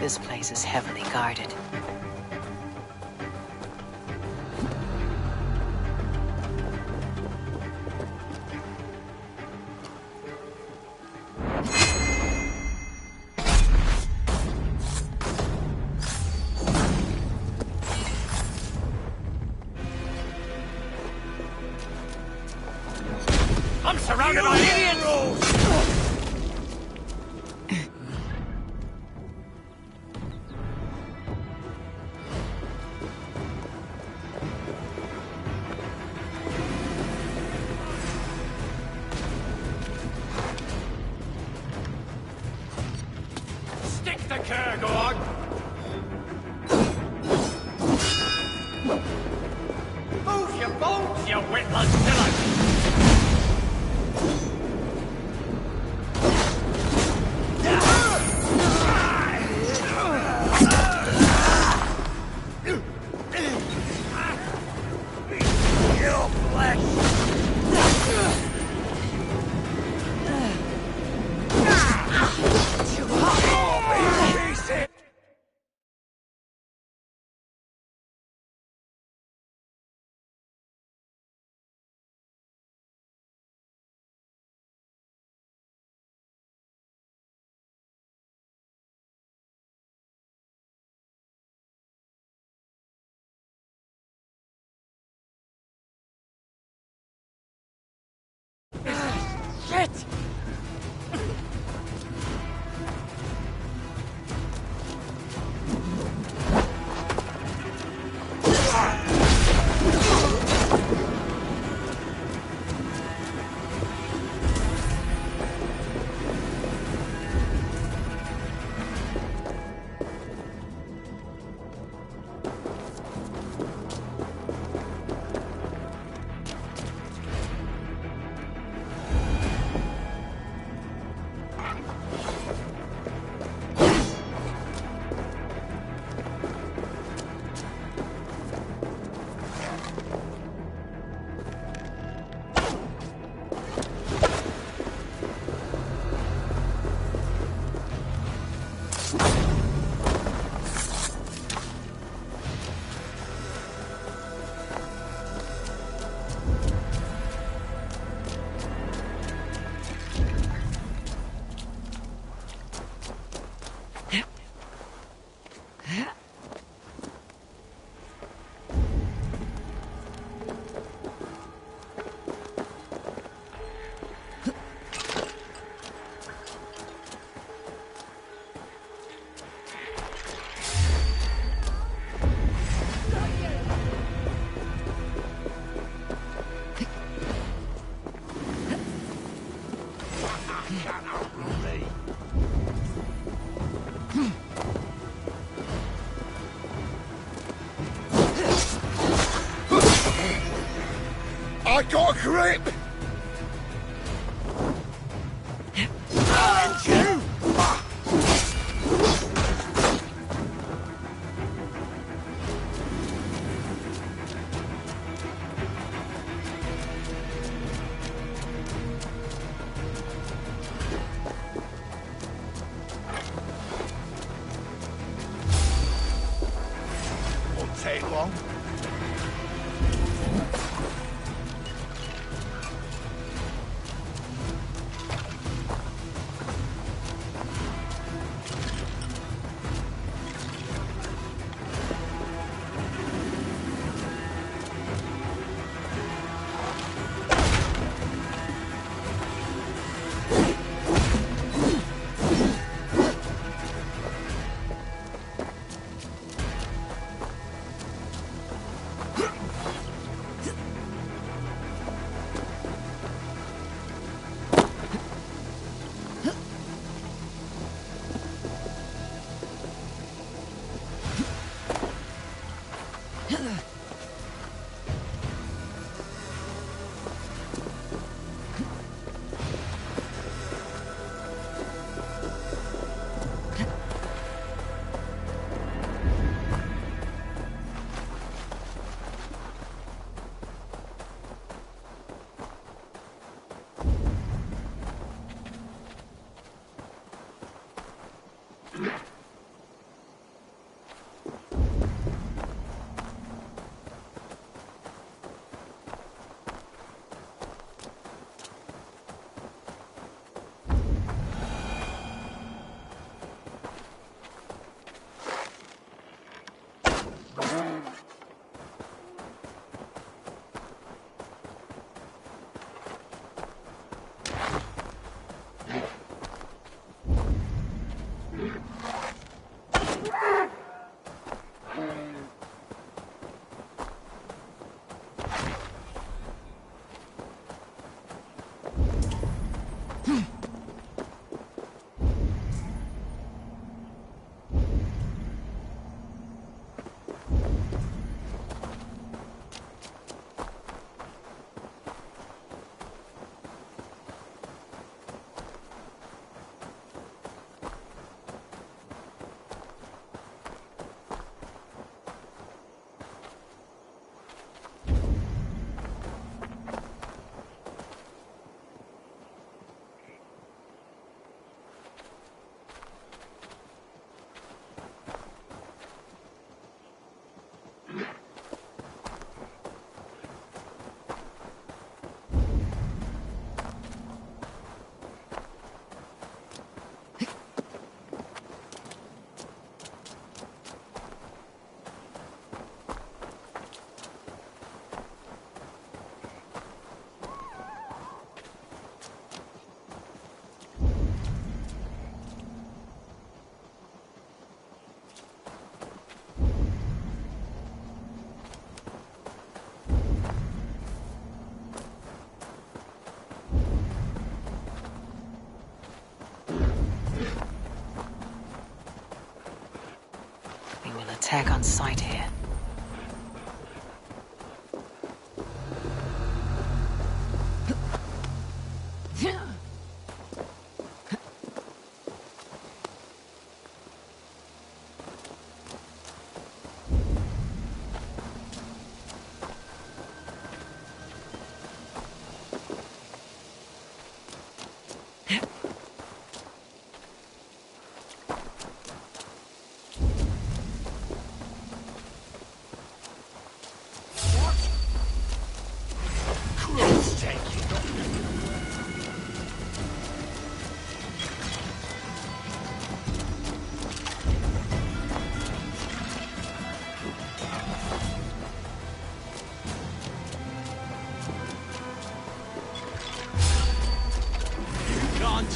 This place is heavily guarded. I'm surrounded by idiots! Stick the Kergorg! Move your bones, you witless villain! Shit! I got a grip! And you! back on site here.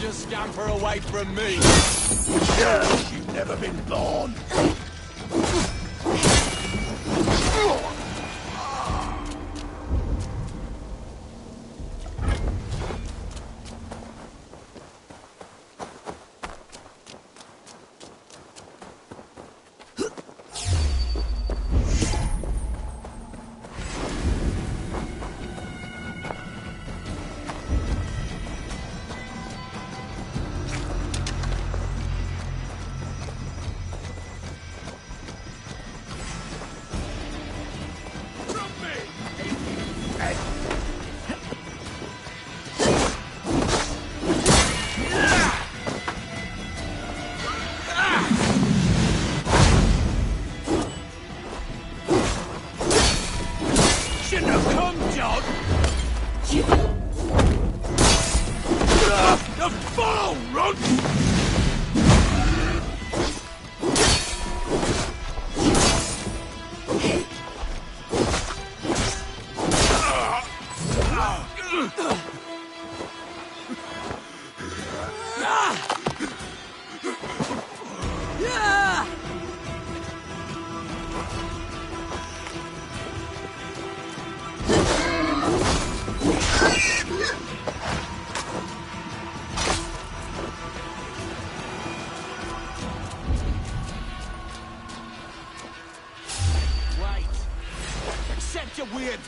Just scamper away from me. You've never been born. Accept your win.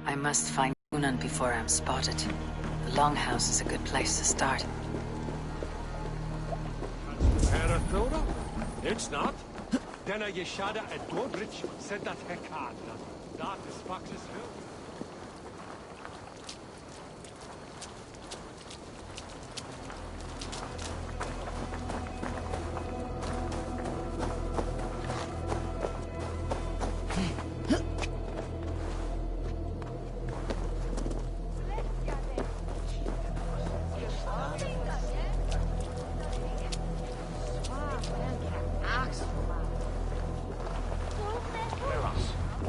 I must find Unan before I'm spotted. The Longhouse is a good place to start. Parathora? It's not. Then I Yeshada at Dordrich said that Hekad. That is Fox's hill.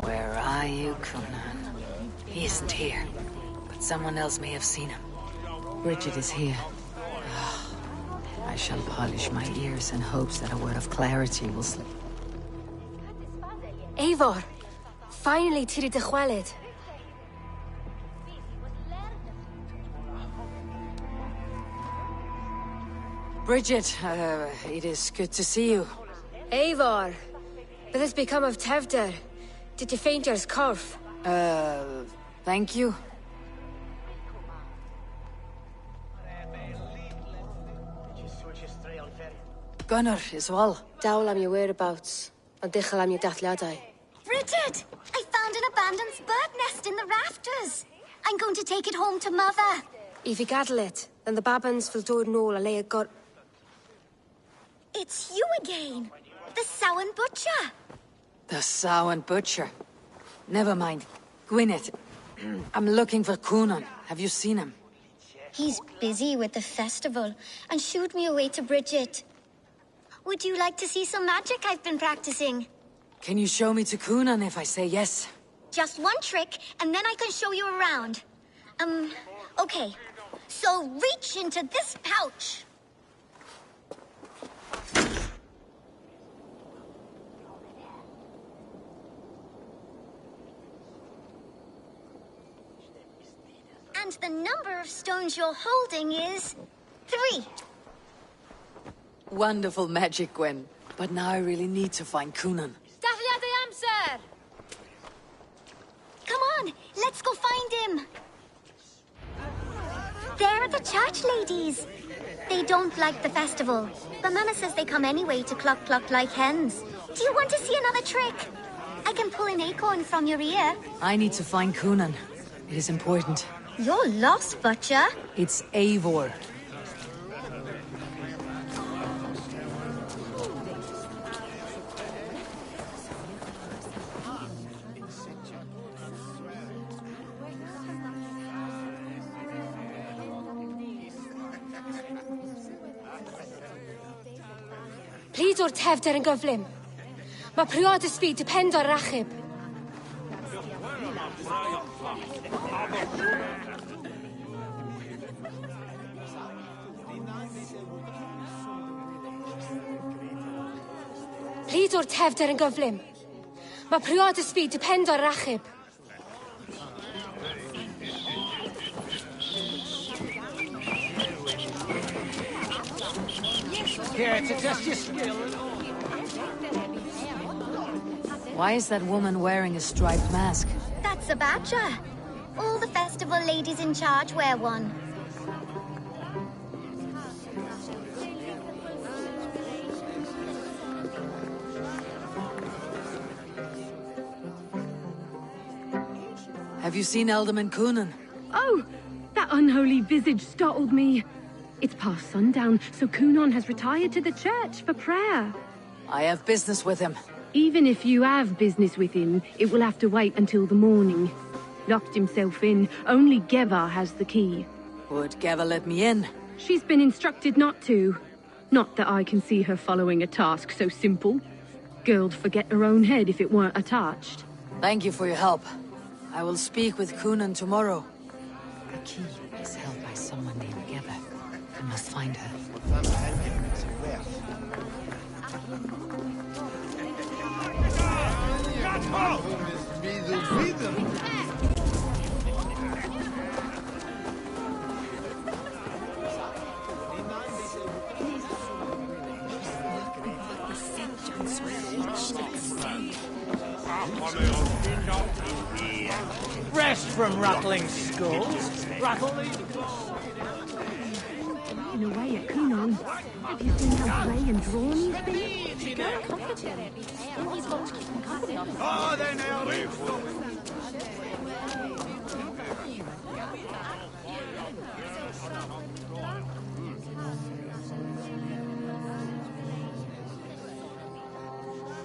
Where are you, Kunan? He isn't here, but someone else may have seen him. Bridget is here. I shall polish my ears in hopes that a word of clarity will slip. Eivor! Finally, Tiri de Chwaled. Bridget, it is good to see you. Eivor! What has become of Tevder? Did you faint your scarf? Thank you. Gunnar as well. Dawl am your whereabouts. And dichel am your dathliadai. Bridget! I found an abandoned bird nest in the rafters. I'm going to take it home to Mother. If you gaddle it, then the babans will do it all a lay it got. It's you again. The Samhain Butcher. The Samhain Butcher. Never mind. Gwyneth, I'm looking for Kunan. Have you seen him? He's busy with the festival and shooed me away to Bridget. Would you like to see some magic I've been practicing? Can you show me to Kunan if I say yes? Just one trick, and then I can show you around. Okay. So reach into this pouch. And the number of stones you're holding is 3. Wonderful magic, Gwen. But now I really need to find Coonan. Daflia the answer! Come on, let's go find him. There are the church ladies. They don't like the festival, but Mama says they come anyway to cluck cluck like hens. Do you want to see another trick? I can pull an acorn from your ear. I need to find Coonan. It is important. You're lost, Butcher. It's Eivor. Plid o'r tefder yn gyflym. Mae priod ysbi depend o'r rachub. Plid o'r tefder yn gyflym. Mae priod ysbi depend o'r rachub. Here to test your skill. Why is that woman wearing a striped mask? That's a badger. All the festival ladies in charge wear one. Have you seen Alderman Coonan? Oh, that unholy visage startled me. It's past sundown, so Coonan has retired to the church for prayer. I have business with him. Even if you have business with him, it will have to wait until the morning. Locked himself in. Only Geva has the key. Would Geva let me in? She's been instructed not to. Not that I can see her following a task so simple. Girl'd forget her own head if it weren't attached. Thank you for your help. I will speak with Coonan tomorrow. The key is held by someone named Geva. I must find her. Rest from rattling skulls. Rattle these. In a way at Coonan. Have you seen how grey and drawn he's been? Go and comfort him. All he's got to keep him company on. Oh, they nailed it.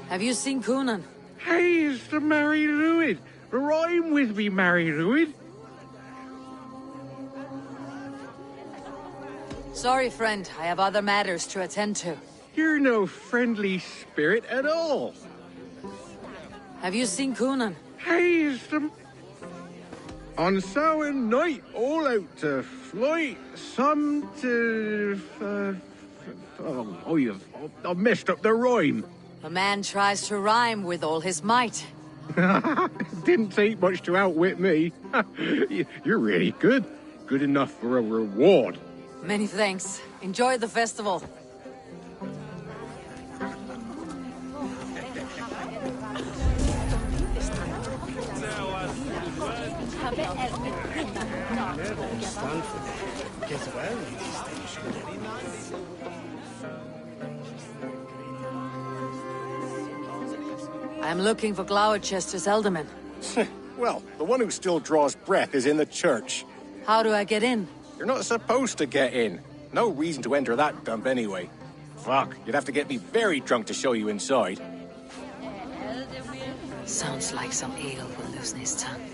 Have you seen Coonan? Hey, it's the Mary Lwyd. Rhyme with me, Mary Lwyd. Sorry, friend. I have other matters to attend to. You're no friendly spirit at all. Have you seen Coonan? Hey, it's the... On Samhain night, all out to flight, some to... I've messed up the rhyme. A man tries to rhyme with all his might. Didn't take much to outwit me. You're really good. Good enough for a reward. Many thanks. Enjoy the festival. I'm looking for Gloucester's alderman. Well, the one who still draws breath is in the church. How do I get in? You're not supposed to get in. No reason to enter that dump anyway. Fuck, you'd have to get me very drunk to show you inside. Sounds like some ale will loosen his tongue.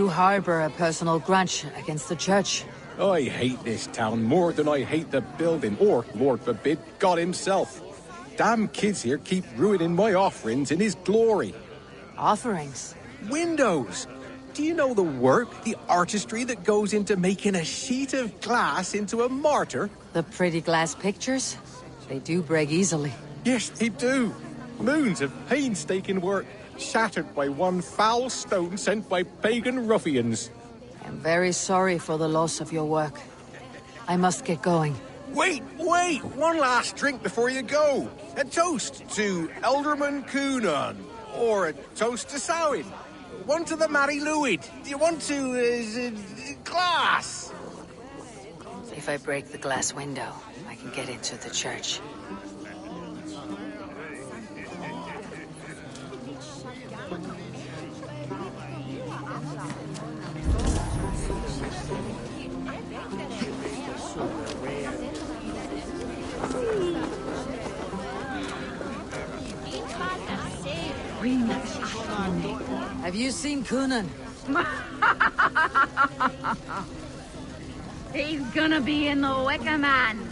you harbor a personal grudge against the church? I hate this town more than I hate the building, or, Lord forbid, God himself. Damn kids here keep ruining my offerings in his glory. Offerings? Windows! Do you know the work, the artistry that goes into making a sheet of glass into a martyr? The pretty glass pictures? They do break easily. Yes, they do. Moons of painstaking work, shattered by one foul stone sent by pagan ruffians. I'm very sorry for the loss of your work. I must get going. Wait! One last drink before you go. A toast to Elderman Coonan. Or a toast to Samhain. One to the Mary Lwyd. Do you want to, glass? If I break the glass window, I can get into the church. Have you seen Coonan? He's gonna be in the Wicker Man.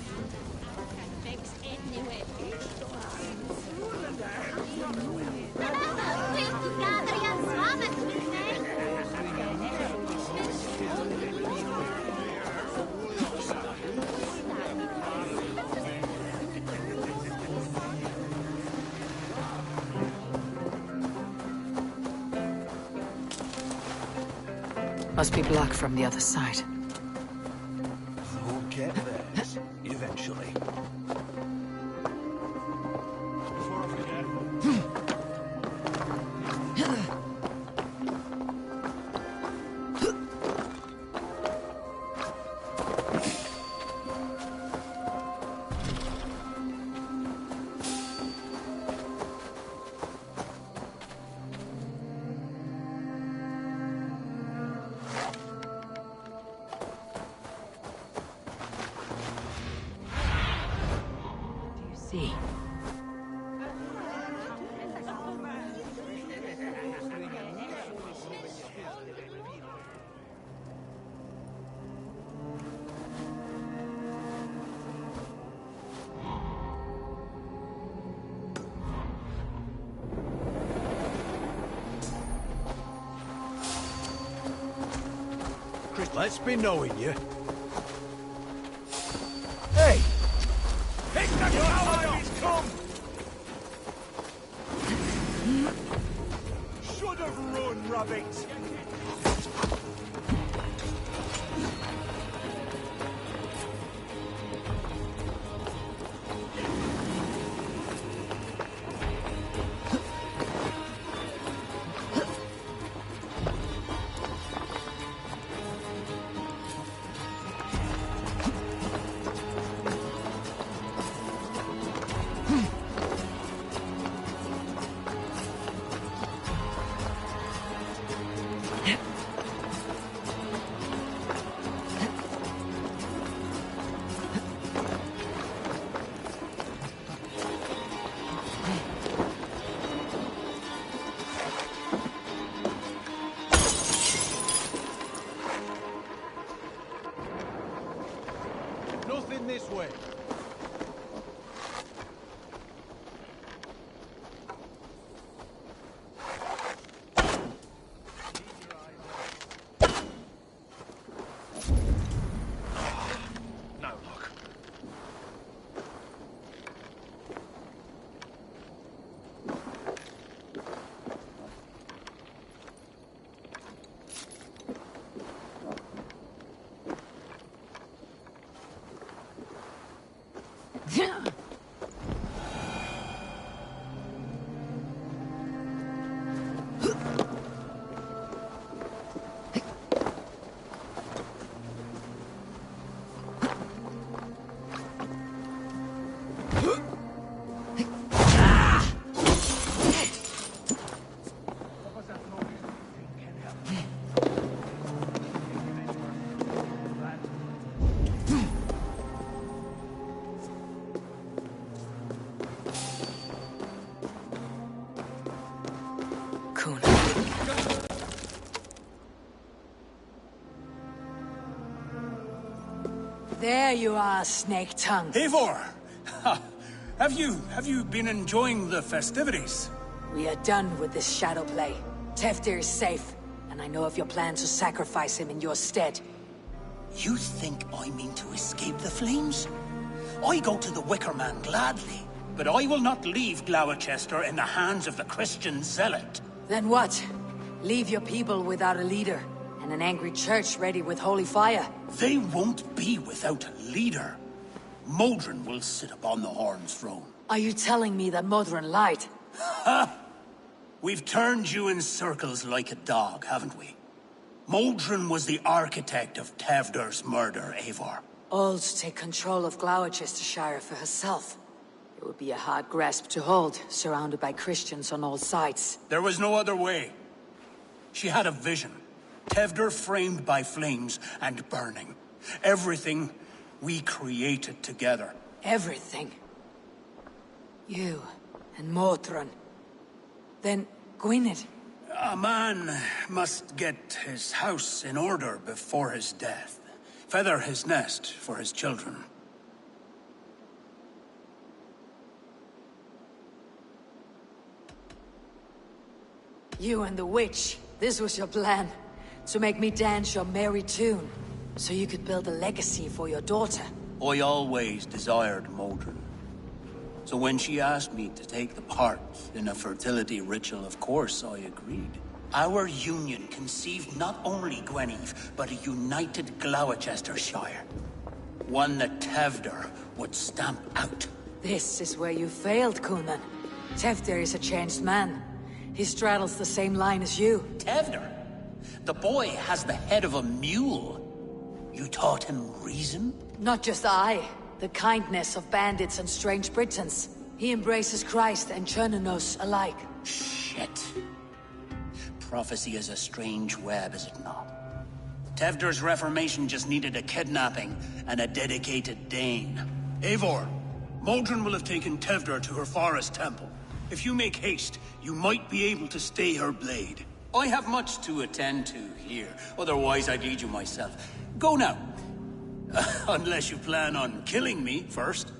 Must be blocked from the other side. We'll get theirs, eventually. See. Let's be knowing you. Hey! Pick the ally is come! Should have run, rabbit! Nothing this way. No luck. you are, Snake Tongue. Eivor! Have you been enjoying the festivities? We are done with this shadow play. Teftir is safe, and I know of your plan to sacrifice him in your stead. You think I mean to escape the flames? I go to the Wicker Man gladly, but I will not leave Gloucester in the hands of the Christian zealot. Then what? Leave your people without a leader, and an angry church ready with holy fire? They won't be without a leader. Modron will sit upon the Horn's throne. Are you telling me that Modron lied? Ha! We've turned you in circles like a dog, haven't we? Modron was the architect of Tevder's murder, Eivor. All to take control of Gloucestershire for herself. It would be a hard grasp to hold, surrounded by Christians on all sides. There was no other way. She had a vision. Tevder framed by flames and burning. Everything we created together. Everything? You and Modron. Then Gwynedd. A man must get his house in order before his death. Feather his nest for his children. You and the witch. This was your plan. To make me dance your merry tune. So you could build a legacy for your daughter. I always desired Modron. So when she asked me to take the part in a fertility ritual, of course I agreed. Our union conceived not only Gweneve, but a united Gloucestershire. One that Tevder would stamp out. This is where you failed, Conan. Tevder is a changed man. He straddles the same line as you. Tevder? The boy has the head of a mule. You taught him reason? Not just I. The kindness of bandits and strange Britons. He embraces Christ and Chernonos alike. Shit. Prophecy is a strange web, is it not? Tevder's reformation just needed a kidnapping and a dedicated Dane. Eivor, Modron will have taken Tevder to her forest temple. If you make haste, you might be able to stay her blade. I have much to attend to here, otherwise I'd lead you myself. Go now. Unless you plan on killing me first.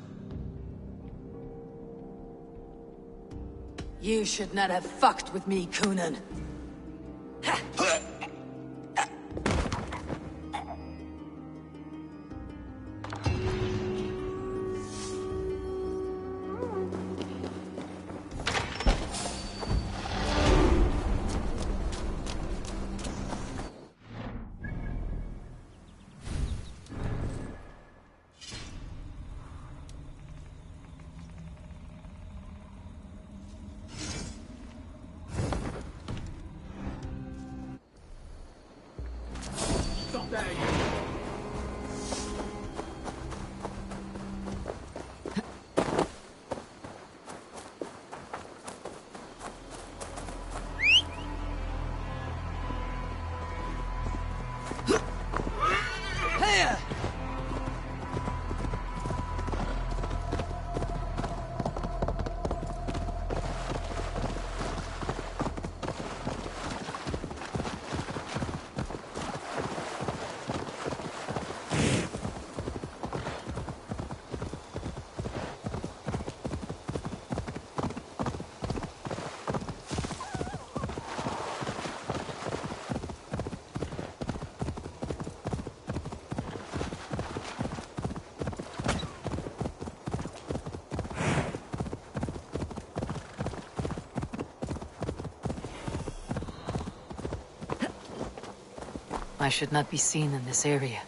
You should not have fucked with me, Conan. I should not be seen in this area.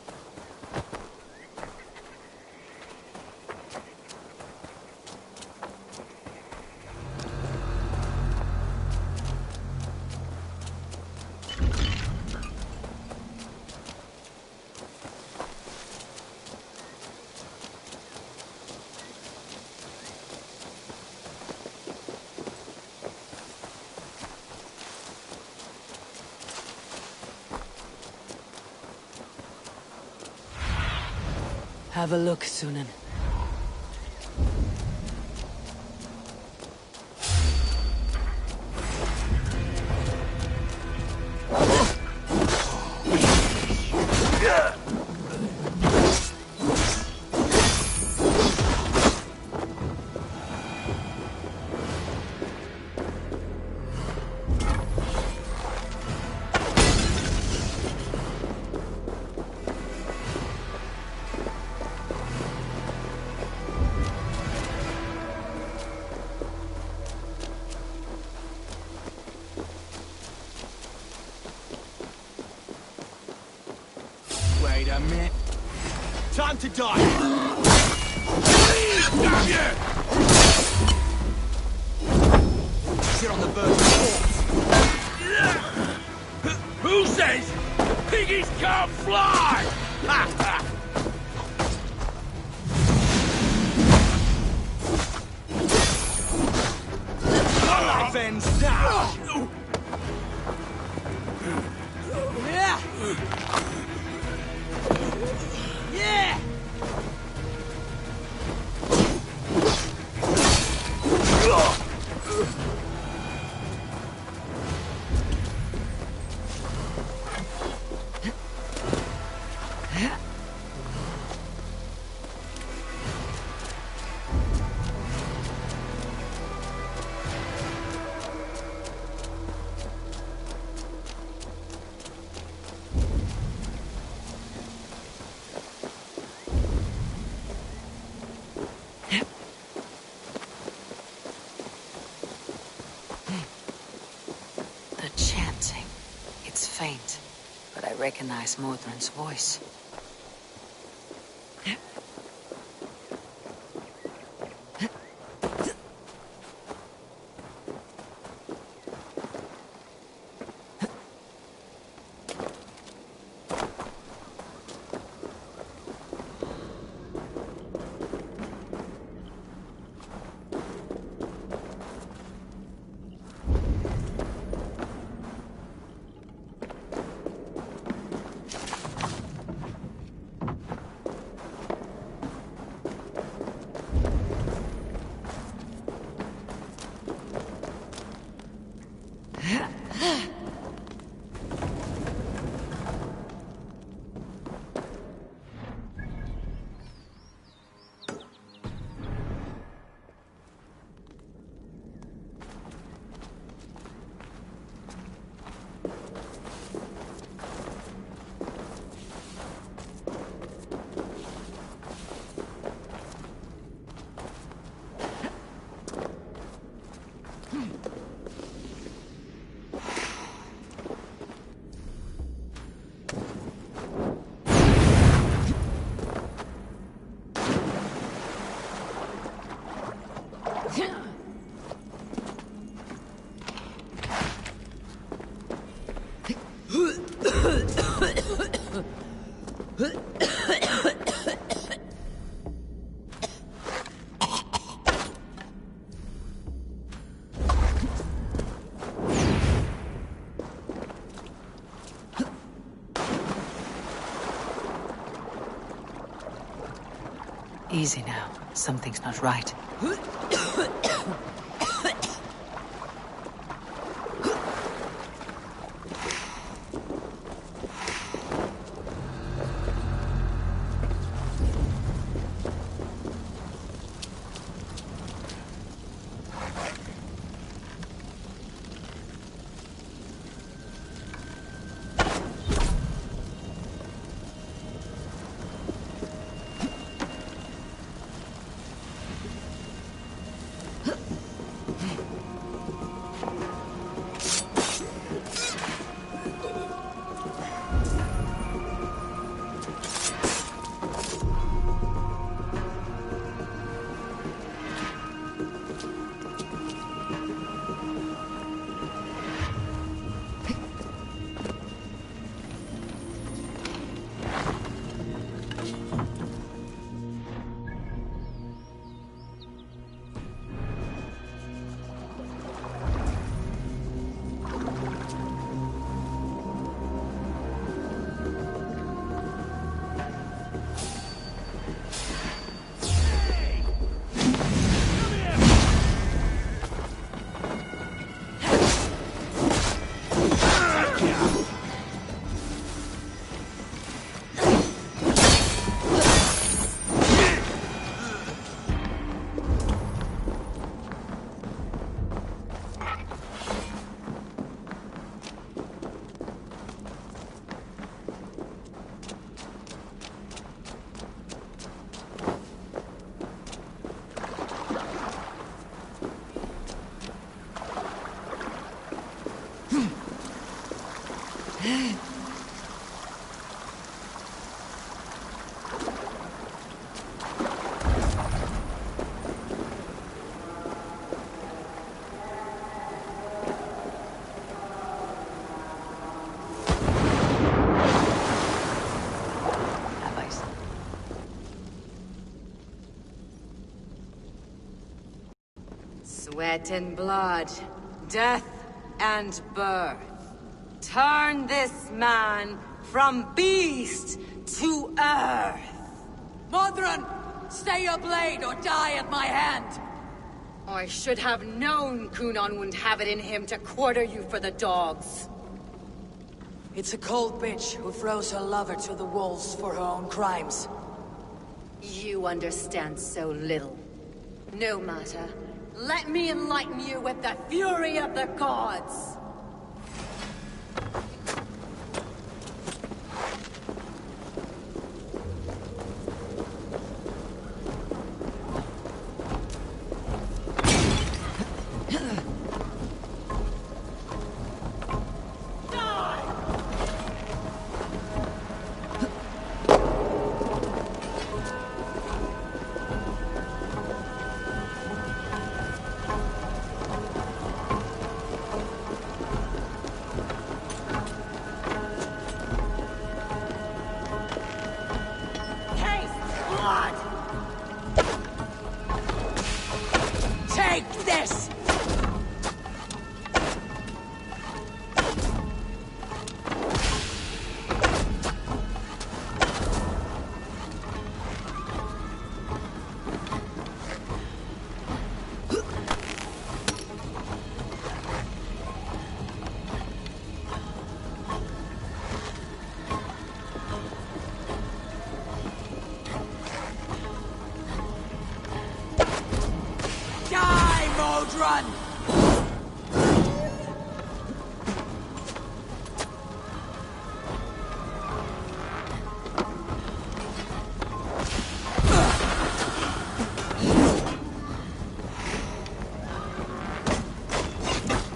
Have a look, Sunan. time to die! Damn you! You're on the verge of corpse. Who says piggies can't fly? Ha ha! Life ends now! Yeah! Yeah! The chanting. It's faint, but I recognize Modron's voice. Easy now. Something's not right. Sweat and blood, death and birth. Turn this man from beast to earth. Modron, stay your blade or die at my hand. I should have known Kunan wouldn't have it in him to quarter you for the dogs. It's a cold bitch who throws her lover to the wolves for her own crimes. You understand so little. No matter. Let me enlighten you with the fury of the gods! Run!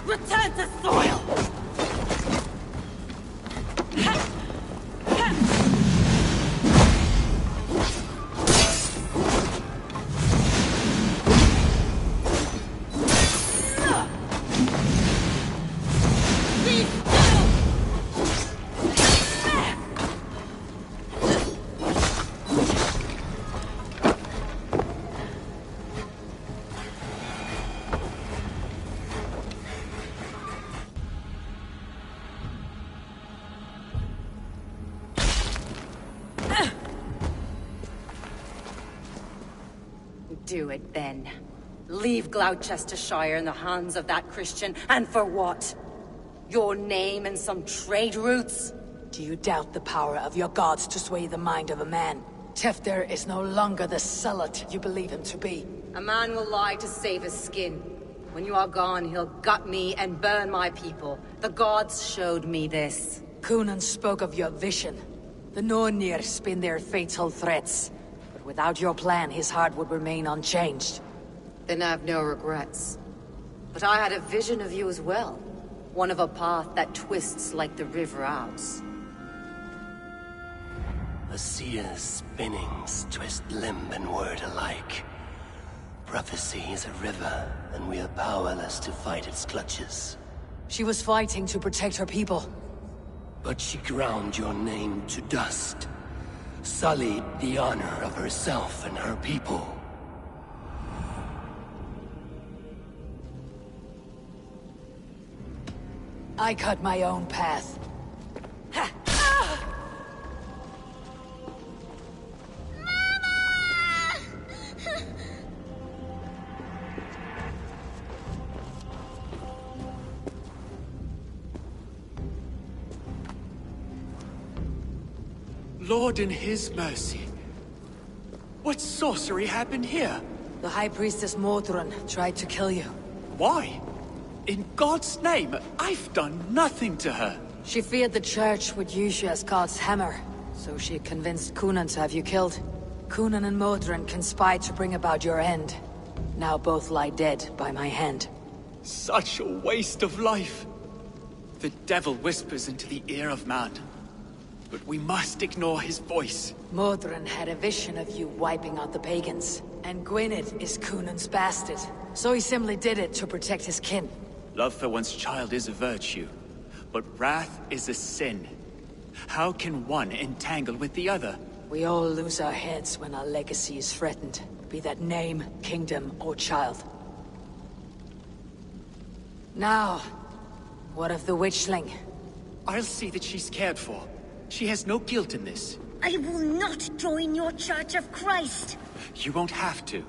Return to soil! Do it then. Leave Gloucestershire in the hands of that Christian, and for what? Your name and some trade routes? Do you doubt the power of your gods to sway the mind of a man? Tefter is no longer the zealot you believe him to be. A man will lie to save his skin. When you are gone, he'll gut me and burn my people. The gods showed me this. Kunan spoke of your vision. The Nornir spin their fatal threats. But without your plan, his heart would remain unchanged. Then I have no regrets. But I had a vision of you as well. One of a path that twists like the river Ouse. A seer's spinnings twist limb and word alike. Prophecy is a river, and we are powerless to fight its clutches. She was fighting to protect her people. But she ground your name to dust. Sullied the honor of herself and her people. I cut my own path. Lord in his mercy. What sorcery happened here? The High Priestess Modron tried to kill you. Why? In God's name, I've done nothing to her. She feared the Church would use you as God's hammer, so she convinced Kunan to have you killed. Kunan and Modron conspired to bring about your end. Now both lie dead by my hand. Such a waste of life. The devil whispers into the ear of man. But we must ignore his voice. Modron had a vision of you wiping out the pagans. And Gwynedd is Kunan's bastard. So he simply did it to protect his kin. Love for one's child is a virtue. But wrath is a sin. How can one entangle with the other? We all lose our heads when our legacy is threatened. Be that name, kingdom, or child. Now, what of the witchling? I'll see that she's cared for. She has no guilt in this. I will not join your Church of Christ. You won't have to.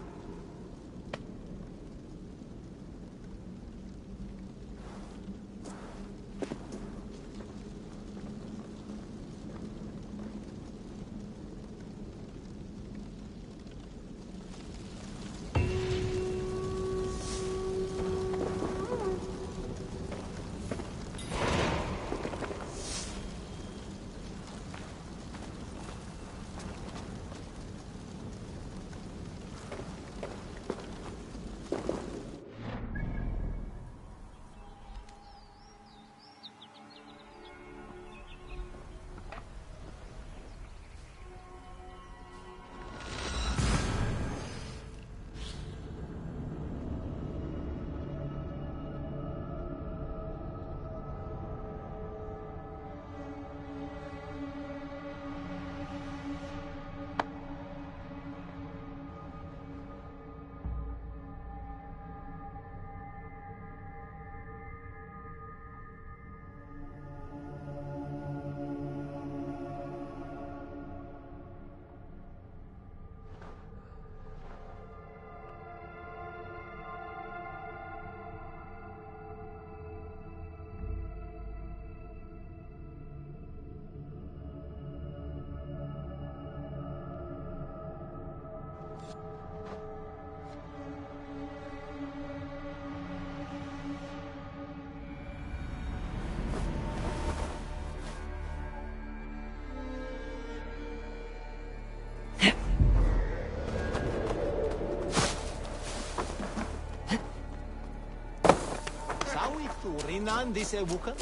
Rinan dise bukan?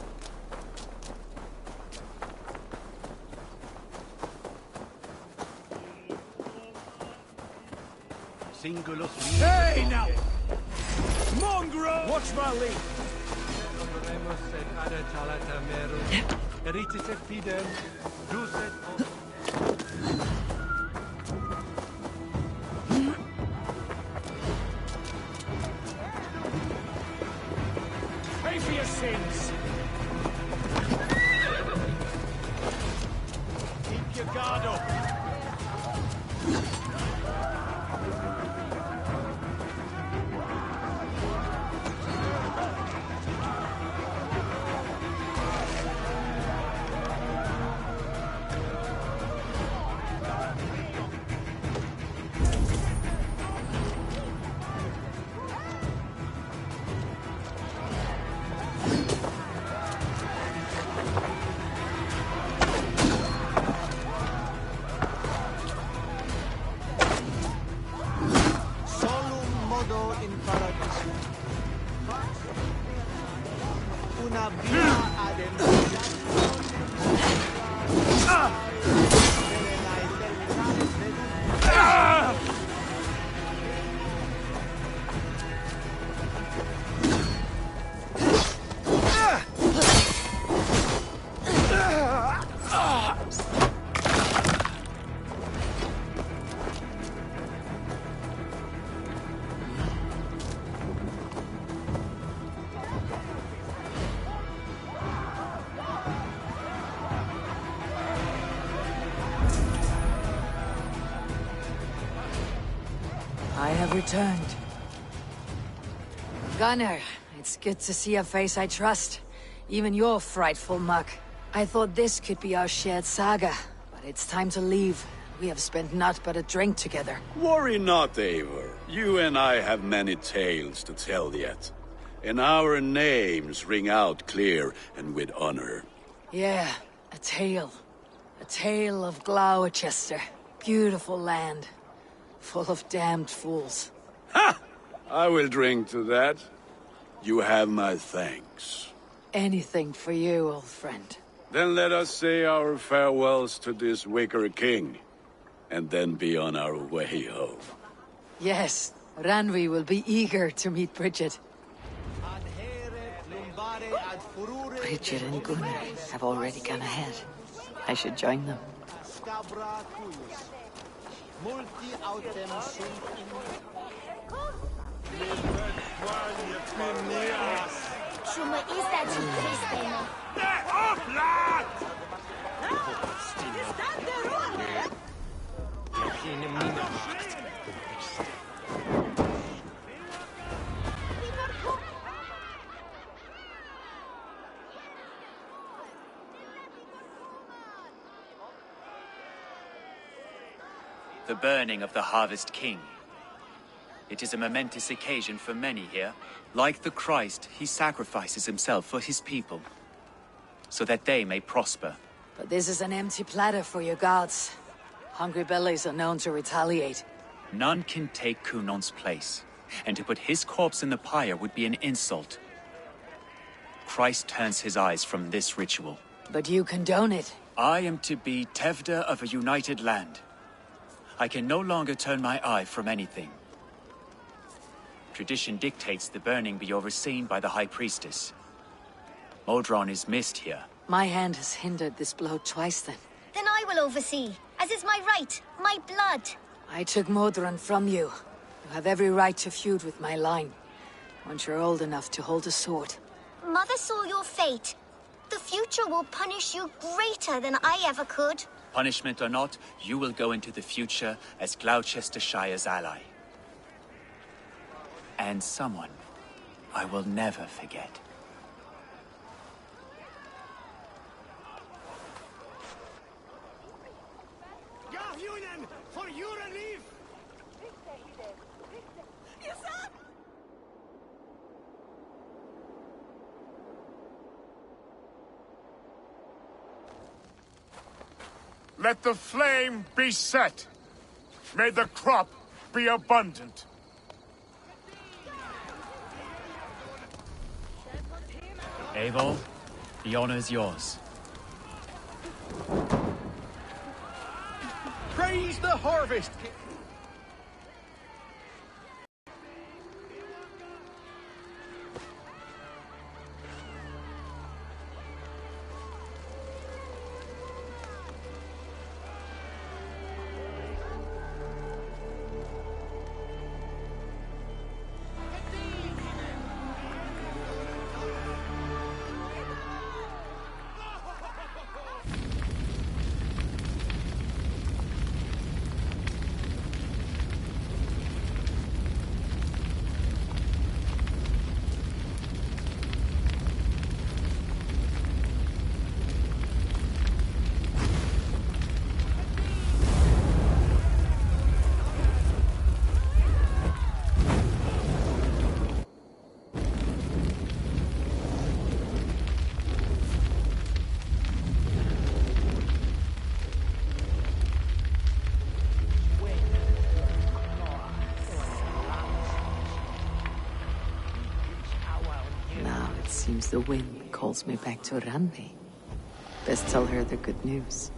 Hey now! Mongrel! Watch my lead! Pay for your sins! Keep your guard up! I have returned. Gunnar, it's good to see a face I trust. Even your frightful muck. I thought this could be our shared saga, but it's time to leave. We have spent naught but a drink together. Worry not, Eivor. You and I have many tales to tell yet. And our names ring out clear and with honor. Yeah, a tale. A tale of Gloucester. Beautiful land. Full of damned fools. Ha! I will drink to that. You have my thanks. Anything for you, old friend. Then let us say our farewells to this wicker king, and then be on our way home. Yes, Ranvi will be eager to meet Bridget. Bridget and Gunnar have already gone ahead. I should join them. Off, lad! The burning of the Harvest King. It is a momentous occasion for many here. Like the Christ, he sacrifices himself for his people, so that they may prosper. But this is an empty platter for your gods. Hungry bellies are known to retaliate. None can take Kunon's place, and to put his corpse in the pyre would be an insult. Christ turns his eyes from this ritual. But you condone it. I am to be Tevda of a united land. I can no longer turn my eye from anything. Tradition dictates the burning be overseen by the High Priestess. Modron is missed here. My hand has hindered this blow twice then. Then I will oversee, as is my right, my blood. I took Modron from you. You have every right to feud with my line, once you're old enough to hold a sword. Mother saw your fate. The future will punish you greater than I ever could. Punishment or not, you will go into the future as Gloucestershire's ally. And someone I will never forget. For your relief! Let the flame be set. May the crop be abundant. Eivor, the honor is yours. Praise the harvest! Seems the wind calls me back to Randi. Best tell her the good news.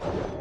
Bye.